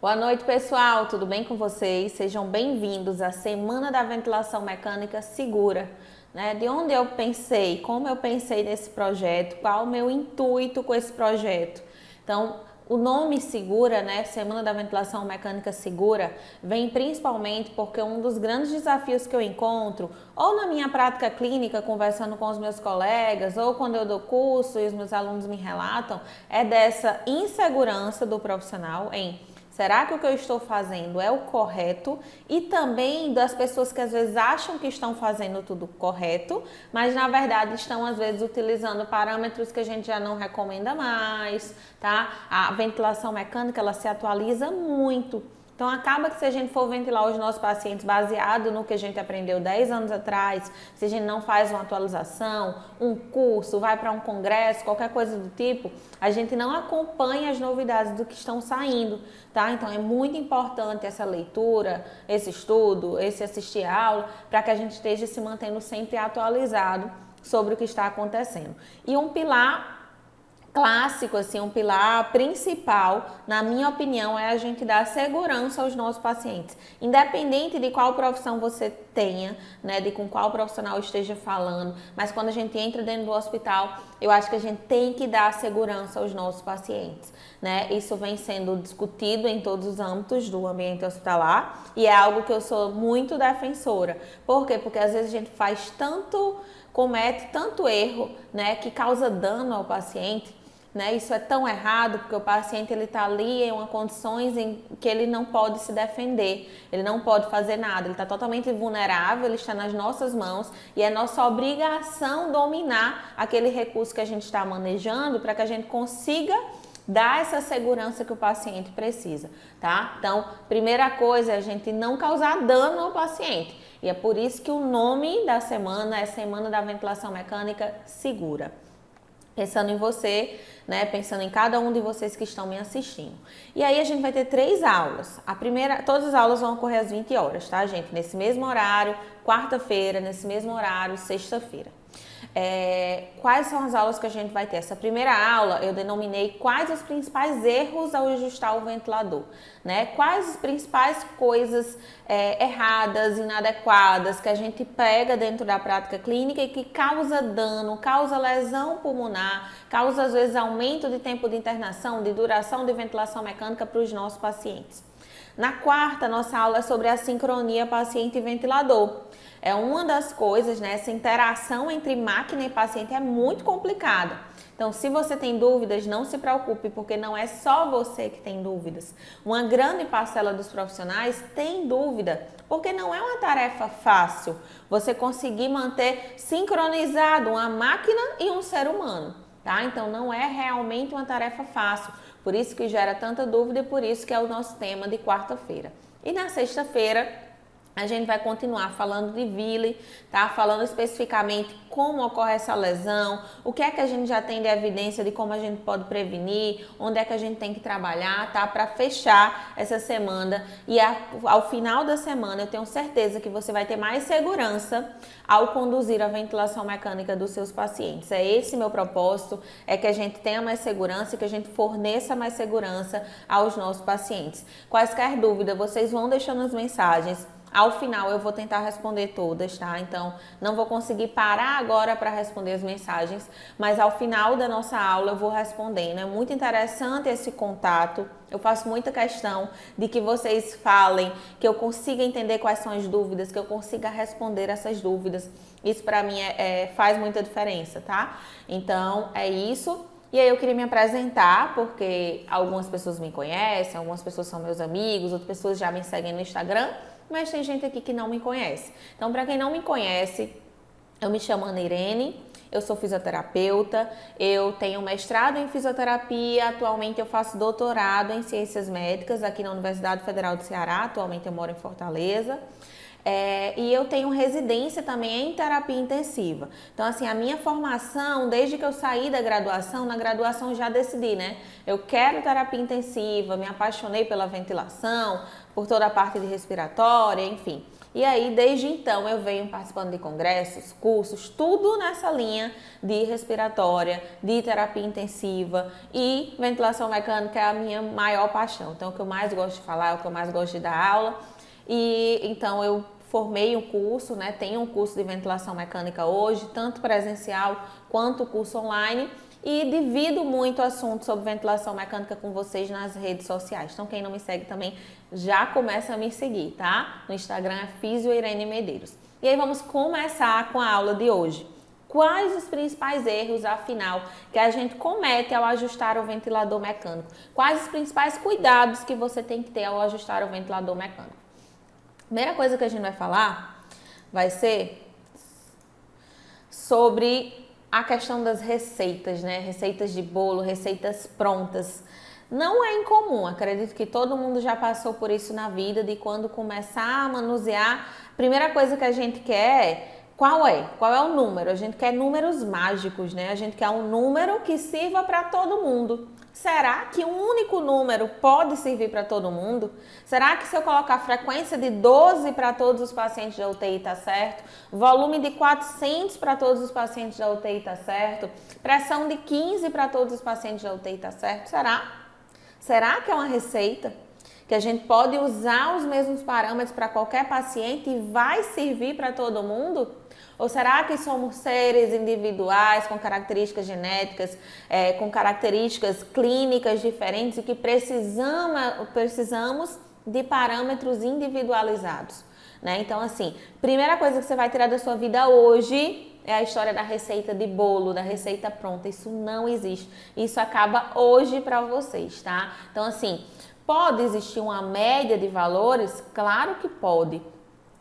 Boa noite, pessoal. Tudo bem com vocês? Sejam bem-vindos à Semana da Ventilação Mecânica Segura, né? De onde eu pensei, como eu pensei nesse projeto, qual o meu intuito com esse projeto. Então, o nome Segura, né, Semana da Ventilação Mecânica Segura, vem principalmente porque um dos grandes desafios que eu encontro, ou na minha prática clínica, conversando com os meus colegas, ou quando eu dou curso e os meus alunos me relatam, é dessa insegurança do profissional em: será que o que eu estou fazendo é o correto? E também das pessoas que às vezes acham que estão fazendo tudo correto, mas na verdade estão às vezes utilizando parâmetros que a gente já não recomenda mais, tá? A ventilação mecânica, ela se atualiza muito. Então acaba que se a gente for ventilar os nossos pacientes baseado no que a gente aprendeu 10 anos atrás, se a gente não faz uma atualização, um curso, vai para um congresso, qualquer coisa do tipo, a gente não acompanha as novidades do que estão saindo, tá? Então é muito importante essa leitura, esse estudo, esse assistir a aula, para que a gente esteja se mantendo sempre atualizado sobre o que está acontecendo. E um pilar clássico, assim, um pilar principal, na minha opinião, é a gente dar segurança aos nossos pacientes. Independente de qual profissão você tenha, né, de com qual profissional esteja falando, mas quando a gente entra dentro do hospital, eu acho que a gente tem que dar segurança aos nossos pacientes, né? Isso vem sendo discutido em todos os âmbitos do ambiente hospitalar e é algo que eu sou muito defensora. Por quê? Porque às vezes a gente comete tanto erro, né, que causa dano ao paciente. Né? Isso é tão errado porque o paciente ele está ali em uma condições em que ele não pode se defender, ele não pode fazer nada, ele está totalmente vulnerável, ele está nas nossas mãos e é nossa obrigação dominar aquele recurso que a gente está manejando para que a gente consiga dar essa segurança que o paciente precisa, tá? Então, primeira coisa é a gente não causar dano ao paciente e é por isso que o nome da semana é Semana da Ventilação Mecânica Segura. Pensando em você, né? Pensando em cada um de vocês que estão me assistindo. E aí a gente vai ter 3 aulas. Todas as aulas vão ocorrer às 20 horas, tá, gente? Nesse mesmo horário, quarta-feira, nesse mesmo horário, sexta-feira. Quais são as aulas que a gente vai ter? Essa primeira aula eu denominei quais os principais erros ao ajustar o ventilador, né? Quais as principais coisas erradas, inadequadas que a gente pega dentro da prática clínica e que causa dano, causa lesão pulmonar, causa às vezes aumento de tempo de internação, de duração de ventilação mecânica para os nossos pacientes. Na quarta, nossa aula é sobre a sincronia paciente e ventilador. É uma das coisas, né? Essa interação entre máquina e paciente é muito complicada. Então, se você tem dúvidas, não se preocupe, porque não é só você que tem dúvidas. Uma grande parcela dos profissionais tem dúvida, porque não é uma tarefa fácil você conseguir manter sincronizado uma máquina e um ser humano, tá? Então, não é realmente uma tarefa fácil. Por isso que gera tanta dúvida e por isso que é o nosso tema de quarta-feira. E na sexta-feira, a gente vai continuar falando de Ville, tá? Falando especificamente como ocorre essa lesão, o que é que a gente já tem de evidência de como a gente pode prevenir, onde é que a gente tem que trabalhar, tá? Para fechar essa semana e ao final da semana eu tenho certeza que você vai ter mais segurança ao conduzir a ventilação mecânica dos seus pacientes. É esse meu propósito, é que a gente tenha mais segurança e que a gente forneça mais segurança aos nossos pacientes. Quaisquer dúvidas, vocês vão deixando as mensagens. Ao final eu vou tentar responder todas, tá? Então não vou conseguir parar agora para responder as mensagens, mas ao final da nossa aula eu vou respondendo. É muito interessante esse contato. Eu faço muita questão de que vocês falem, que eu consiga entender quais são as dúvidas, que eu consiga responder essas dúvidas. Isso para mim faz muita diferença, tá? Então é isso. E aí eu queria me apresentar, porque algumas pessoas me conhecem, algumas pessoas são meus amigos, outras pessoas já me seguem no Instagram, mas tem gente aqui que não me conhece. Então, para quem não me conhece, eu me chamo Ana Irene, eu sou fisioterapeuta, eu tenho mestrado em fisioterapia, atualmente eu faço doutorado em ciências médicas aqui na Universidade Federal do Ceará, atualmente eu moro em Fortaleza. E eu tenho residência também em terapia intensiva. Então, assim, a minha formação, desde que eu saí da graduação, na graduação eu já decidi, né? Eu quero terapia intensiva, me apaixonei pela ventilação, por toda a parte de respiratória, enfim. E aí, desde então, eu venho participando de congressos, cursos, tudo nessa linha de respiratória, de terapia intensiva, e ventilação mecânica é a minha maior paixão. Então, o que eu mais gosto de falar, é o que eu mais gosto de dar aula. E então eu formei um curso, né? Tenho um curso de ventilação mecânica hoje, tanto presencial quanto curso online, e divido muito assunto sobre ventilação mecânica com vocês nas redes sociais. Então, quem não me segue também já começa a me seguir, tá? No Instagram é Fisio Irene Medeiros. E aí vamos começar com a aula de hoje. Quais os principais erros, afinal, que a gente comete ao ajustar o ventilador mecânico? Quais os principais cuidados que você tem que ter ao ajustar o ventilador mecânico? Primeira coisa que a gente vai falar vai ser sobre a questão das receitas, né? Receitas de bolo, receitas prontas. Não é incomum, acredito que todo mundo já passou por isso na vida, de quando começar a manusear, a primeira coisa que a gente quer é qual é o número? A gente quer números mágicos, né? A gente quer um número que sirva para todo mundo. Será que um único número pode servir para todo mundo? Será que se eu colocar frequência de 12 para todos os pacientes da UTI está certo? Volume de 400 para todos os pacientes da UTI está certo? Pressão de 15 para todos os pacientes da UTI está certo? Será? Será que é uma receita que a gente pode usar os mesmos parâmetros para qualquer paciente e vai servir para todo mundo? Ou será que somos seres individuais com características genéticas, com características clínicas diferentes e que precisamos de parâmetros individualizados, né? Então, assim, primeira coisa que você vai tirar da sua vida hoje é a história da receita de bolo, da receita pronta. Isso não existe. Isso acaba hoje para vocês, tá? Então, assim, pode existir uma média de valores? Claro que pode.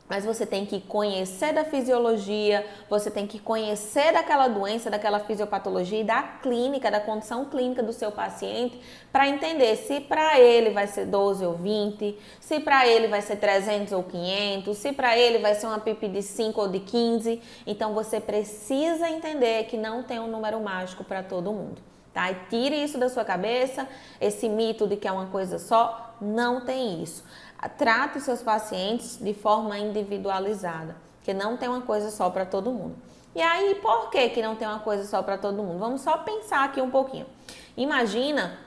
Mas você tem que conhecer da fisiologia, você tem que conhecer daquela doença, daquela fisiopatologia e da clínica, da condição clínica do seu paciente, para entender se para ele vai ser 12 ou 20, se para ele vai ser 300 ou 500, se para ele vai ser uma PIP de 5 ou de 15. Então você precisa entender que não tem um número mágico para todo mundo, tá? E tire isso da sua cabeça, esse mito de que é uma coisa só, não tem isso. Trate os seus pacientes de forma individualizada, que não tem uma coisa só para todo mundo. E aí, por que não tem uma coisa só para todo mundo? Vamos só pensar aqui um pouquinho. Imagina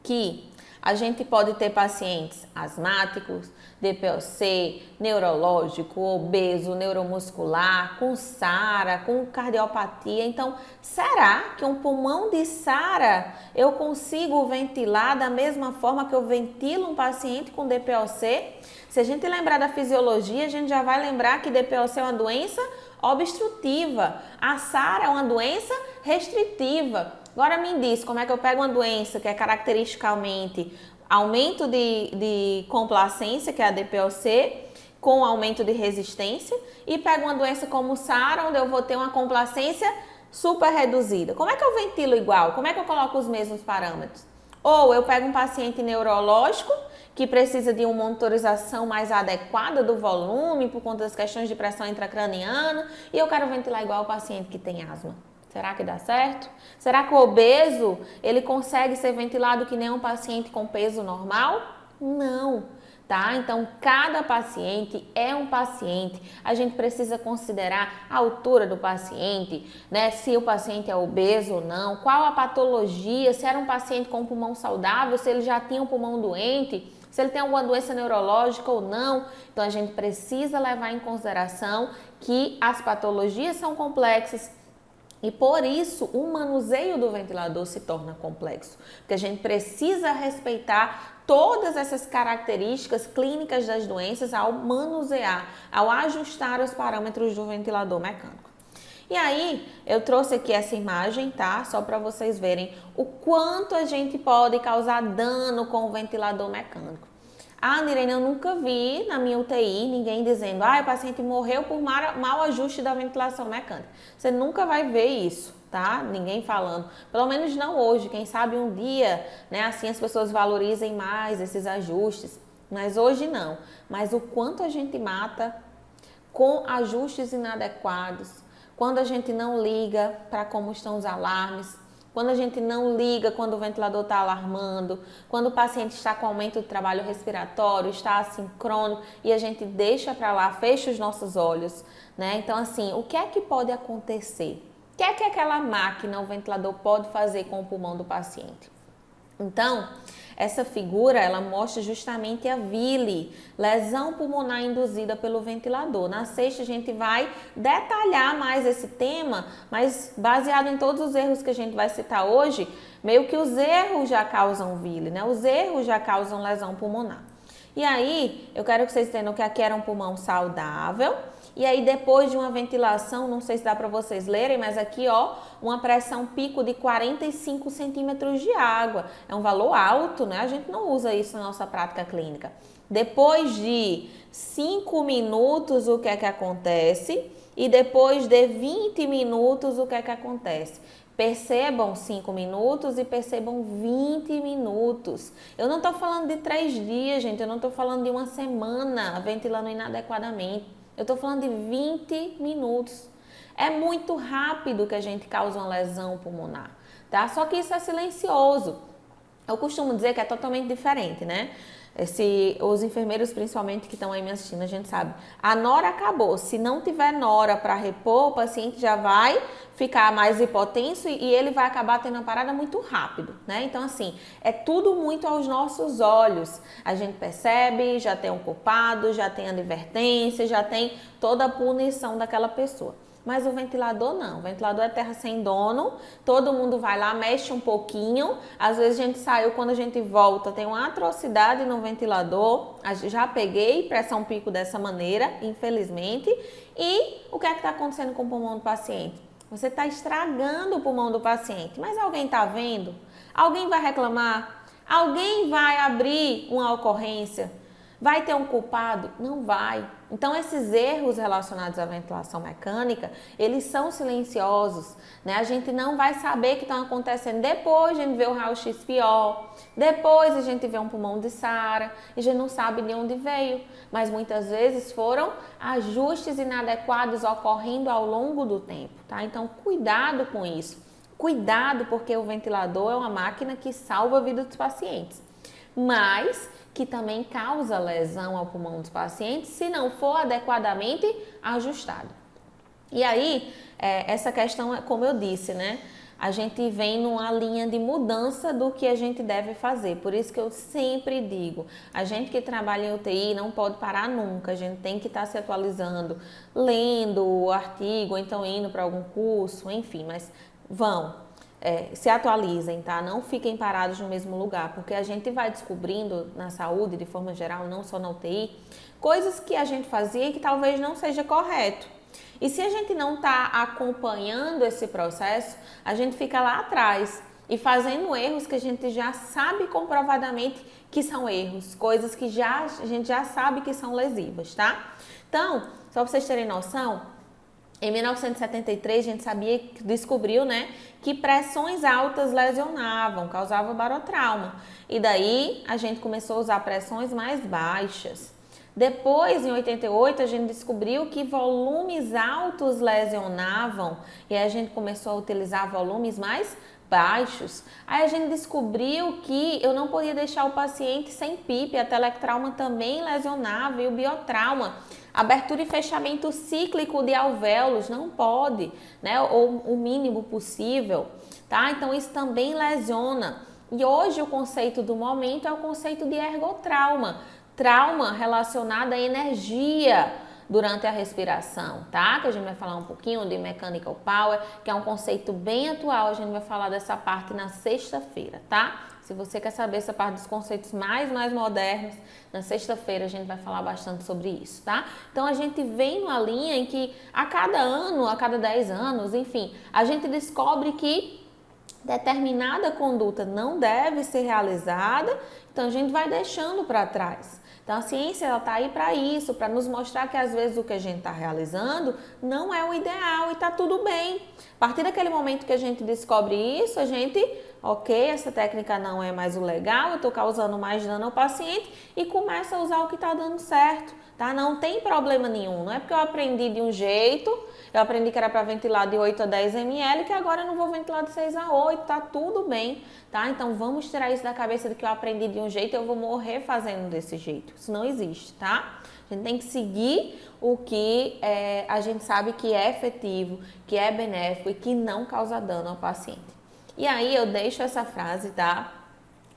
que a gente pode ter pacientes asmáticos, DPOC, neurológico, obeso, neuromuscular, com SARA, com cardiopatia. Então, será que um pulmão de SARA eu consigo ventilar da mesma forma que eu ventilo um paciente com DPOC? Se a gente lembrar da fisiologia, a gente já vai lembrar que DPOC é uma doença obstrutiva, a SARA é uma doença restritiva. Agora me diz, como é que eu pego uma doença que é caracteristicamente aumento de complacência, que é a DPOC, com aumento de resistência, e pego uma doença como o SARA, onde eu vou ter uma complacência super reduzida. Como é que eu ventilo igual? Como é que eu coloco os mesmos parâmetros? Ou eu pego um paciente neurológico que precisa de uma monitorização mais adequada do volume por conta das questões de pressão intracraniana, e eu quero ventilar igual o paciente que tem asma. Será que dá certo? Será que o obeso, ele consegue ser ventilado que nem um paciente com peso normal? Não, tá? Então, cada paciente é um paciente. A gente precisa considerar a altura do paciente, né? Se o paciente é obeso ou não, qual a patologia, se era um paciente com pulmão saudável, se ele já tinha um pulmão doente, se ele tem alguma doença neurológica ou não. Então, a gente precisa levar em consideração que as patologias são complexas, e por isso o manuseio do ventilador se torna complexo, porque a gente precisa respeitar todas essas características clínicas das doenças ao manusear, ao ajustar os parâmetros do ventilador mecânico. E aí, eu trouxe aqui essa imagem, tá? Só para vocês verem o quanto a gente pode causar dano com o ventilador mecânico. Ah, Nirene, eu nunca vi na minha UTI ninguém dizendo, o paciente morreu por mau ajuste da ventilação mecânica. Você nunca vai ver isso, tá? Ninguém falando. Pelo menos não hoje. Quem sabe um dia, né, assim as pessoas valorizem mais esses ajustes. Mas hoje não. Mas o quanto a gente mata com ajustes inadequados, quando a gente não liga para como estão os alarmes, quando a gente não liga, quando o ventilador está alarmando, quando o paciente está com aumento do trabalho respiratório, está assincrônico e a gente deixa para lá, fecha os nossos olhos, né? Então, assim, o que é que pode acontecer? O que é que aquela máquina, o ventilador, pode fazer com o pulmão do paciente? Então, essa figura, ela mostra justamente a VILI, lesão pulmonar induzida pelo ventilador. Na sexta, a gente vai detalhar mais esse tema, mas baseado em todos os erros que a gente vai citar hoje, meio que os erros já causam VILI, né? Os erros já causam lesão pulmonar. E aí, eu quero que vocês entendam que aqui era um pulmão saudável. E aí, depois de uma ventilação, não sei se dá para vocês lerem, mas aqui, ó, uma pressão pico de 45 centímetros de água. É um valor alto, né? A gente não usa isso na nossa prática clínica. Depois de 5 minutos, o que é que acontece? E depois de 20 minutos, o que é que acontece? Percebam 5 minutos e percebam 20 minutos. Eu não estou falando de 3 dias, gente. Eu não estou falando de uma semana ventilando inadequadamente. Eu estou falando de 20 minutos. É muito rápido que a gente causa uma lesão pulmonar, tá? Só que isso é silencioso. Eu costumo dizer que é totalmente diferente, né? Os enfermeiros, principalmente, que estão aí me assistindo, a gente sabe. A nora acabou. Se não tiver nora para repor, o paciente já vai ficar mais hipotenso e ele vai acabar tendo uma parada muito rápido, né? Então, assim, é tudo muito aos nossos olhos. A gente percebe, já tem um culpado, já tem advertência, já tem toda a punição daquela pessoa. Mas o ventilador não, o ventilador é terra sem dono, todo mundo vai lá, mexe um pouquinho, às vezes a gente saiu, quando a gente volta, tem uma atrocidade no ventilador, já peguei pressão pico dessa maneira, infelizmente, e o que é que está acontecendo com o pulmão do paciente? Você está estragando o pulmão do paciente, mas alguém está vendo? Alguém vai reclamar? Alguém vai abrir uma ocorrência? Vai ter um culpado? Não vai. Então, esses erros relacionados à ventilação mecânica, eles são silenciosos, né? A gente não vai saber que estão acontecendo. Depois a gente vê o raio-x pior, depois a gente vê um pulmão de Sara e a gente não sabe de onde veio. Mas muitas vezes foram ajustes inadequados ocorrendo ao longo do tempo, tá? Então, cuidado com isso. Cuidado, porque o ventilador é uma máquina que salva a vida dos pacientes. Mas que também causa lesão ao pulmão dos pacientes se não for adequadamente ajustado. E aí, essa questão, como eu disse, né? A gente vem numa linha de mudança do que a gente deve fazer. Por isso que eu sempre digo, a gente que trabalha em UTI não pode parar nunca. A gente tem que estar se atualizando, lendo o artigo, ou então indo para algum curso, enfim, mas se atualizem, tá? Não fiquem parados no mesmo lugar, porque a gente vai descobrindo na saúde, de forma geral, não só na UTI, coisas que a gente fazia e que talvez não seja correto. E se a gente não está acompanhando esse processo, a gente fica lá atrás e fazendo erros que a gente já sabe comprovadamente que são erros, coisas que a gente já sabe que são lesivas, tá? Então, só para vocês terem noção, em 1973, a gente descobriu, né, que pressões altas lesionavam, causavam barotrauma. E daí, a gente começou a usar pressões mais baixas. Depois, em 88, a gente descobriu que volumes altos lesionavam e aí a gente começou a utilizar volumes mais baixos. Aí a gente descobriu que eu não podia deixar o paciente sem PIP, a telectrauma também lesionava e o biotrauma. Abertura e fechamento cíclico de alvéolos não pode, né? Ou o mínimo possível, tá? Então isso também lesiona. E hoje o conceito do momento é o conceito de ergotrauma, trauma relacionado à energia durante a respiração, tá? Que a gente vai falar um pouquinho de mechanical power, que é um conceito bem atual, a gente vai falar dessa parte na sexta-feira, tá? Se você quer saber essa parte dos conceitos mais modernos, na sexta-feira a gente vai falar bastante sobre isso, tá? Então a gente vem numa linha em que a cada ano, a cada 10 anos, enfim, a gente descobre que determinada conduta não deve ser realizada, então a gente vai deixando para trás. Então a ciência ela tá aí para isso, para nos mostrar que às vezes o que a gente está realizando não é o ideal e tá tudo bem. A partir daquele momento que a gente descobre isso, a gente, ok, essa técnica não é mais o legal, eu estou causando mais dano ao paciente e começa a usar o que está dando certo. tá? Não tem problema nenhum. Não é porque eu aprendi de um jeito, eu aprendi que era para ventilar de 8 a 10 ml, que agora eu não vou ventilar de 6 a 8, tá tudo bem, tá? Então vamos tirar isso da cabeça de que eu aprendi de um jeito e eu vou morrer fazendo desse jeito. Isso não existe, tá? A gente tem que seguir o que a gente sabe que é efetivo, que é benéfico e que não causa dano ao paciente. E aí eu deixo essa frase, tá?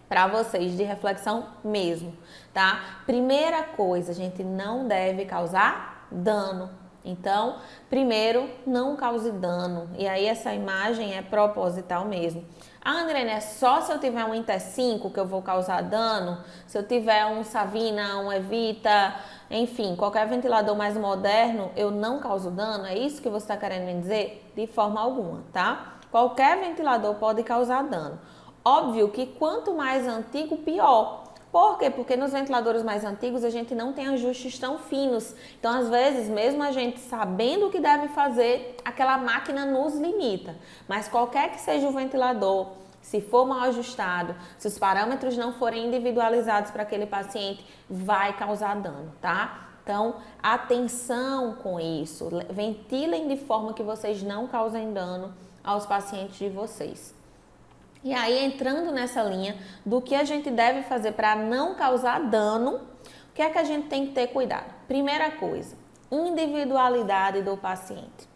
Para vocês de reflexão mesmo, tá? Primeira coisa, a gente não deve causar dano. Então, primeiro, não cause dano. E aí essa imagem é proposital mesmo. Ah, André, é só se eu tiver um Inter 5 que eu vou causar dano? Se eu tiver um Savina, um Evita, enfim, qualquer ventilador mais moderno, eu não causo dano? É isso que você está querendo me dizer? De forma alguma, tá? Qualquer ventilador pode causar dano. Óbvio que quanto mais antigo, pior. Por quê? Porque nos ventiladores mais antigos a gente não tem ajustes tão finos. Então, às vezes, mesmo a gente sabendo o que deve fazer, aquela máquina nos limita. Mas qualquer que seja o ventilador, se for mal ajustado, se os parâmetros não forem individualizados para aquele paciente, vai causar dano, tá? Então, atenção com isso. Ventilem de forma que vocês não causem dano aos pacientes de vocês. E aí, entrando nessa linha do que a gente deve fazer para não causar dano, o que é que a gente tem que ter cuidado? Primeira coisa, individualidade do paciente.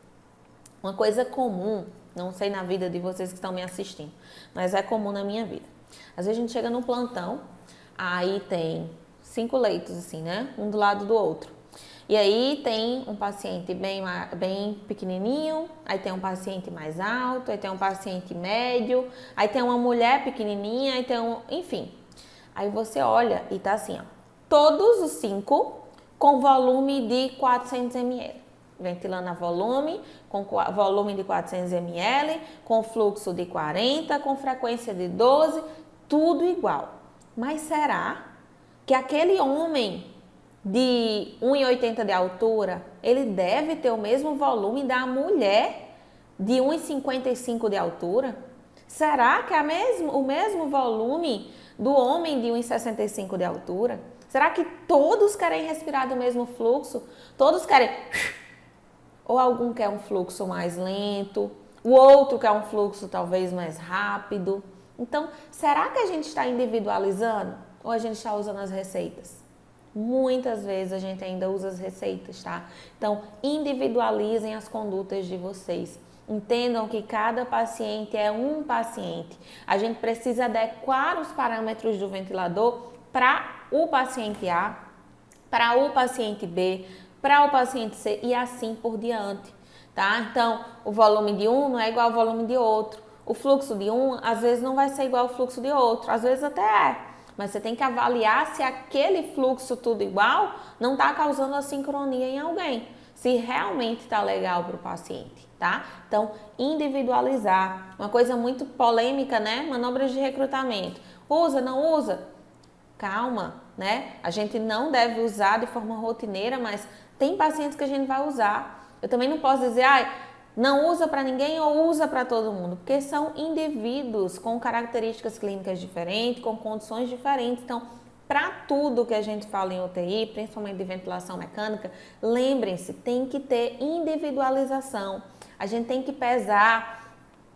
Uma coisa comum, não sei na vida de vocês que estão me assistindo, mas é comum na minha vida. Às vezes a gente chega no plantão, aí tem 5 leitos assim, né? Um do lado do outro. E aí tem um paciente bem pequenininho, aí tem um paciente mais alto, aí tem um paciente médio, aí tem uma mulher pequenininha, aí tem enfim. Aí você olha e tá assim, ó, todos os 5 com volume de 400 ml. Ventilando a volume, com volume de 400 ml, com fluxo de 40, com frequência de 12, tudo igual. Mas será que aquele homem de 1,80 de altura, ele deve ter o mesmo volume da mulher de 1,55 de altura? Será que é o mesmo volume do homem de 1,65 de altura? Será que todos querem respirar do mesmo fluxo? Todos querem... Ou algum quer um fluxo mais lento, o outro quer um fluxo talvez mais rápido. Então, será que a gente está individualizando ou a gente está usando as receitas? Muitas vezes a gente ainda usa as receitas, tá? Então, individualizem as condutas de vocês. Entendam que cada paciente é um paciente. A gente precisa adequar os parâmetros do ventilador para o paciente A, para o paciente B, para o paciente C e assim por diante, tá? Então, o volume de um não é igual ao volume de outro. O fluxo de um, às vezes, não vai ser igual ao fluxo de outro. Às vezes até é. Mas você tem que avaliar se aquele fluxo tudo igual não está causando assincronia em alguém. Se realmente está legal para o paciente, tá? Então, individualizar. Uma coisa muito polêmica, né? Manobras de recrutamento. Usa, não usa? Calma, né? A gente não deve usar de forma rotineira, mas tem pacientes que a gente vai usar. Eu também não posso dizer, não usa para ninguém ou usa para todo mundo, porque são indivíduos com características clínicas diferentes, com condições diferentes. Então, para tudo que a gente fala em UTI, principalmente de ventilação mecânica, lembrem-se, tem que ter individualização. A gente tem que pesar,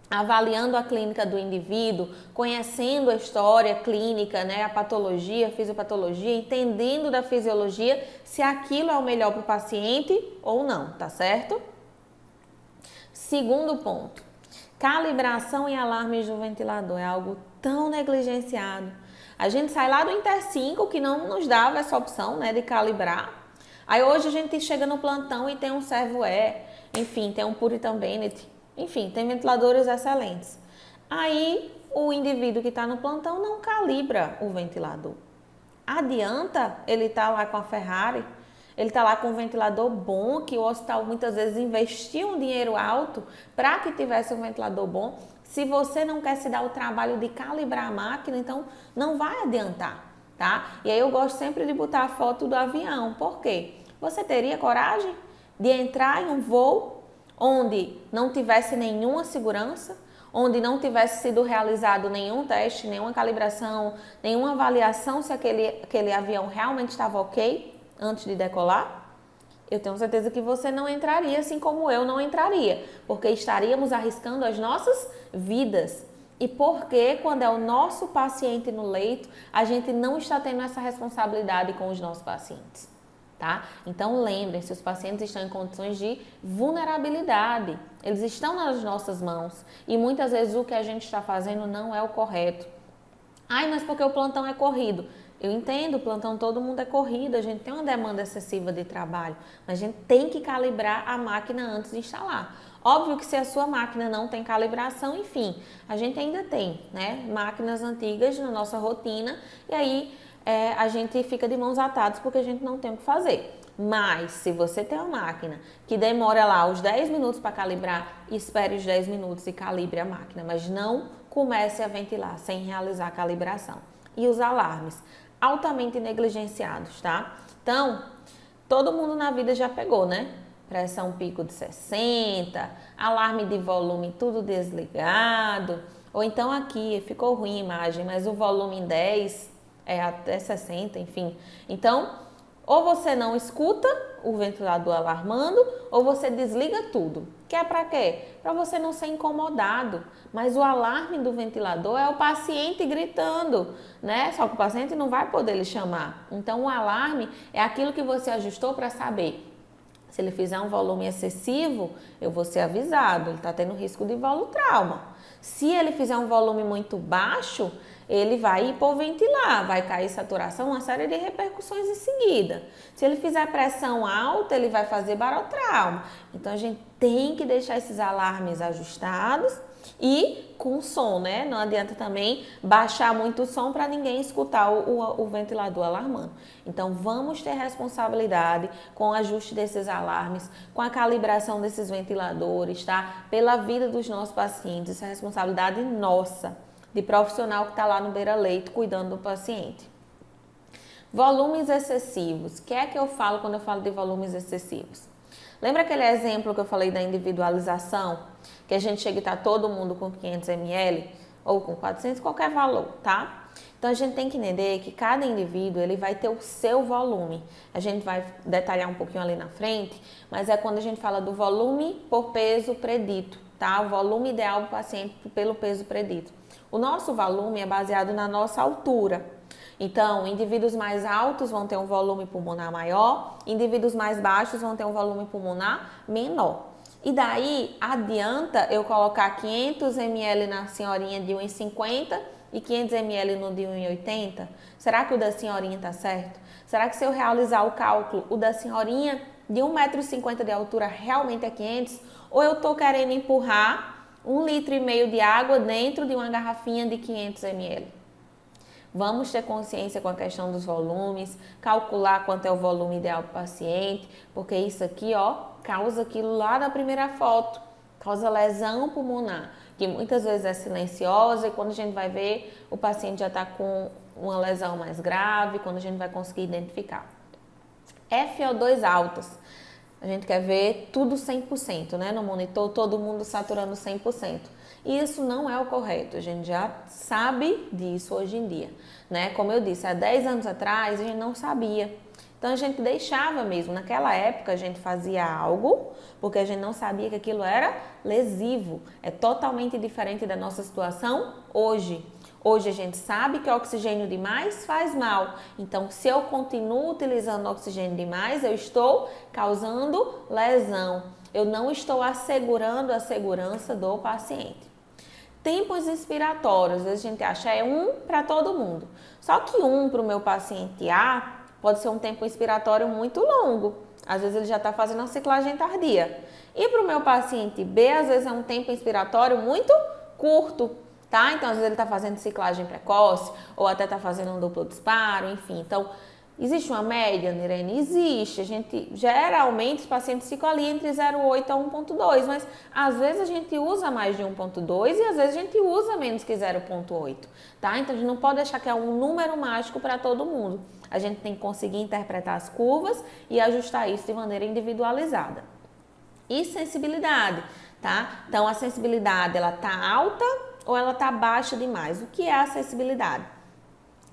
avaliando a clínica do indivíduo, conhecendo a história clínica, né, a patologia, a fisiopatologia, entendendo da fisiologia, se aquilo é o melhor para o paciente ou não, tá certo? Segundo ponto, calibração e alarmes do ventilador é algo tão negligenciado. A gente sai lá do Inter 5, que não nos dava essa opção, né, de calibrar. Aí hoje a gente chega no plantão e tem um Servo-E, enfim, tem um Puritan Bennett, enfim, tem ventiladores excelentes. Aí o indivíduo que está no plantão não calibra o ventilador. Adianta ele estar lá com a Ferrari? Ele está lá com um ventilador bom, que o hospital muitas vezes investiu um dinheiro alto para que tivesse um ventilador bom. Se você não quer se dar o trabalho de calibrar a máquina, então não vai adiantar, tá? E aí eu gosto sempre de botar a foto do avião. Por quê? Você teria coragem de entrar em um voo onde não tivesse nenhuma segurança, onde não tivesse sido realizado nenhum teste, nenhuma calibração, nenhuma avaliação se aquele avião realmente estava ok? antes de decolar? Eu tenho certeza que você não entraria, assim como eu não entraria, porque estaríamos arriscando as nossas vidas. E porque quando é o nosso paciente no leito, a gente não está tendo essa responsabilidade com os nossos pacientes, tá? Então lembrem-se, os pacientes estão em condições de vulnerabilidade, eles estão nas nossas mãos e muitas vezes o que a gente está fazendo não é o correto. Ai, mas porque o plantão é corrido. Eu entendo, o plantão todo mundo é corrido, a gente tem uma demanda excessiva de trabalho, mas a gente tem que calibrar a máquina antes de instalar. Óbvio que se a sua máquina não tem calibração, enfim, a gente ainda tem, né, máquinas antigas na nossa rotina e aí a gente fica de mãos atadas porque a gente não tem o que fazer. Mas se você tem uma máquina que demora lá os 10 minutos para calibrar, espere os 10 minutos e calibre a máquina, mas não comece a ventilar sem realizar a calibração. E os alarmes, altamente negligenciados, tá? Então, todo mundo na vida já pegou, né? Pressão pico de 60, alarme de volume tudo desligado, ou então aqui ficou ruim a imagem, mas o volume em 10 é até 60, enfim. Então, ou você não escuta o ventilador alarmando, ou você desliga tudo. Que é para quê? Para você não ser incomodado. Mas o alarme do ventilador é o paciente gritando, né? Só que o paciente não vai poder lhe chamar. Então, o alarme é aquilo que você ajustou para saber. Se ele fizer um volume excessivo, eu vou ser avisado, ele está tendo risco de volutrauma. Se ele fizer um volume muito baixo, ele vai hipoventilar, vai cair saturação, uma série de repercussões em seguida. Se ele fizer pressão alta, ele vai fazer barotrauma. Então, a gente tem que deixar esses alarmes ajustados e com som, né? Não adianta também baixar muito o som para ninguém escutar o ventilador alarmando. Então, vamos ter responsabilidade com o ajuste desses alarmes, com a calibração desses ventiladores, tá? Pela vida dos nossos pacientes, isso é responsabilidade nossa, de profissional que está lá no beira-leito cuidando do paciente. Volumes excessivos. O que é que eu falo quando eu falo de volumes excessivos? Lembra aquele exemplo que eu falei da individualização? Que a gente chega e está todo mundo com 500 ml ou com 400, qualquer valor, tá? Então, a gente tem que entender que cada indivíduo ele vai ter o seu volume. A gente vai detalhar um pouquinho ali na frente, mas é quando a gente fala do volume por peso predito, tá? O volume ideal do paciente pelo peso predito. O nosso volume é baseado na nossa altura. Então, indivíduos mais altos vão ter um volume pulmonar maior, indivíduos mais baixos vão ter um volume pulmonar menor. E daí, adianta eu colocar 500 ml na senhorinha de 1,50 e 500 ml no de 1,80? Será que o da senhorinha está certo? Será que se eu realizar o cálculo, o da senhorinha de 1,50 m de altura realmente é 500? Ou eu estou querendo empurrar 1,5 litro de água dentro de uma garrafinha de 500 ml? Vamos ter consciência com a questão dos volumes, calcular quanto é o volume ideal para o paciente, porque isso aqui, ó, causa aquilo lá da primeira foto, causa lesão pulmonar, que muitas vezes é silenciosa e quando a gente vai ver, o paciente já está com uma lesão mais grave, quando a gente vai conseguir identificar. FO2 altas. A gente quer ver tudo 100%, né? No monitor, todo mundo saturando 100%. E isso não é o correto, a gente já sabe disso hoje em dia, né? Como eu disse, há 10 anos atrás a gente não sabia. Então a gente deixava mesmo, naquela época a gente fazia algo porque a gente não sabia que aquilo era lesivo. É totalmente diferente da nossa situação hoje. Hoje a gente sabe que oxigênio demais faz mal. Então, se eu continuo utilizando oxigênio demais, eu estou causando lesão. Eu não estou assegurando a segurança do paciente. Tempos inspiratórios, às vezes a gente acha é um para todo mundo. Só que um para o meu paciente A pode ser um tempo inspiratório muito longo. Às vezes ele já está fazendo uma ciclagem tardia. E para o meu paciente B, às vezes é um tempo inspiratório muito curto. Tá? Então, às vezes ele está fazendo ciclagem precoce ou até está fazendo um duplo disparo, enfim. Então, existe uma média, Nirene? Existe. A gente, geralmente, os pacientes ficam ali entre 0,8 a 1,2, mas às vezes a gente usa mais de 1,2 e às vezes a gente usa menos que 0,8, tá? Então, a gente não pode achar que é um número mágico para todo mundo. A gente tem que conseguir interpretar as curvas e ajustar isso de maneira individualizada. E sensibilidade, tá? Então, a sensibilidade, ela tá alta ou ela está baixa demais? O que é a acessibilidade?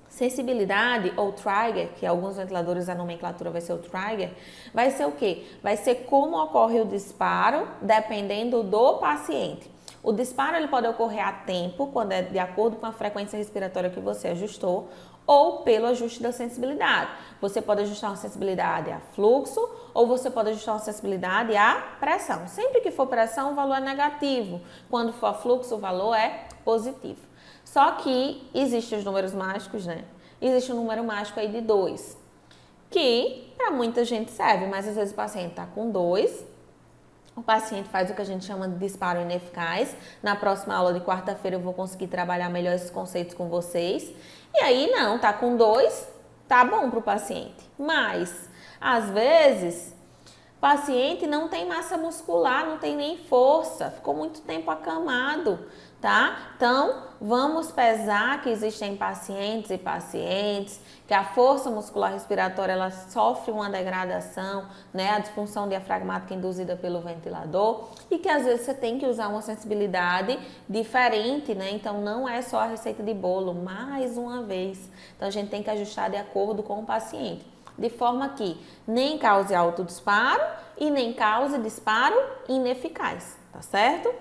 Sensibilidade ou trigger, que alguns ventiladores a nomenclatura vai ser o trigger, vai ser o quê? Vai ser como ocorre o disparo dependendo do paciente. O disparo ele pode ocorrer a tempo, quando é de acordo com a frequência respiratória que você ajustou, ou pelo ajuste da sensibilidade. Você pode ajustar uma sensibilidade a fluxo ou você pode ajustar uma sensibilidade à pressão. Sempre que for pressão, o valor é negativo. Quando for a fluxo, o valor é positivo. Só que existem os números mágicos, né? Existe um número mágico aí de 2, que para muita gente serve, mas às vezes o paciente está com 2, o paciente faz o que a gente chama de disparo ineficaz. Na próxima aula de quarta-feira eu vou conseguir trabalhar melhor esses conceitos com vocês. E aí não, tá com 2, tá bom para o paciente. Mas, às vezes, o paciente não tem massa muscular, não tem nem força, ficou muito tempo acamado, tá? Então, vamos pesar que existem pacientes e pacientes que a força muscular respiratória ela sofre uma degradação, né? A disfunção diafragmática induzida pelo ventilador e que às vezes você tem que usar uma sensibilidade diferente, né? Então, não é só a receita de bolo, mais uma vez. Então, a gente tem que ajustar de acordo com o paciente, de forma que nem cause autodisparo e nem cause disparo ineficaz, tá certo?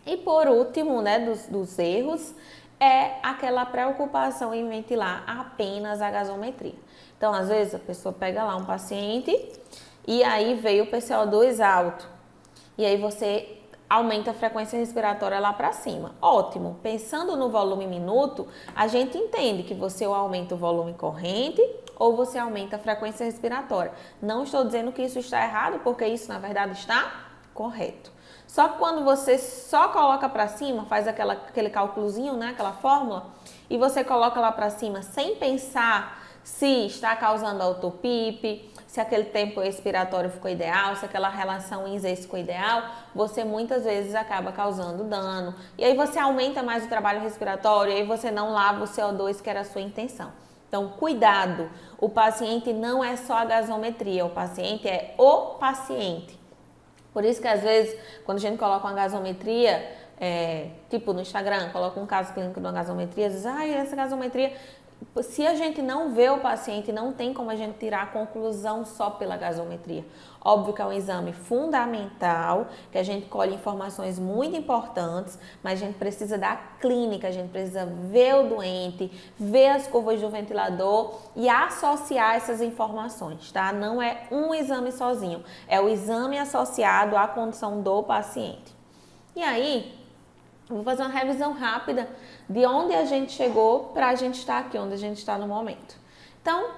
E por último, né, dos erros, é aquela preocupação em ventilar apenas a gasometria. Então, às vezes, a pessoa pega lá um paciente e aí veio o PCO2 alto. E aí você aumenta a frequência respiratória lá para cima. Ótimo. Pensando no volume minuto, a gente entende que você ou aumenta o volume corrente ou você aumenta a frequência respiratória. Não estou dizendo que isso está errado, porque isso, na verdade, está correto. Só que quando você só coloca para cima, faz aquele cálculozinho, né, aquela fórmula, e você coloca lá para cima sem pensar se está causando autopipe, se aquele tempo expiratório ficou ideal, se aquela relação INZ ficou ideal, você muitas vezes acaba causando dano. E aí você aumenta mais o trabalho respiratório, e aí você não lava o CO2, que era a sua intenção. Então, cuidado, o paciente não é só a gasometria, o paciente é o paciente. Por isso que às vezes, quando a gente coloca uma gasometria, tipo no Instagram, coloca um caso clínico de uma gasometria, diz, essa gasometria, se a gente não vê o paciente, não tem como a gente tirar a conclusão só pela gasometria. Óbvio que é um exame fundamental, que a gente colhe informações muito importantes, mas a gente precisa da clínica, a gente precisa ver o doente, ver as curvas do ventilador e associar essas informações, tá? Não é um exame sozinho, é o exame associado à condição do paciente. E aí, vou fazer uma revisão rápida de onde a gente chegou para a gente estar aqui, onde a gente está no momento. Então,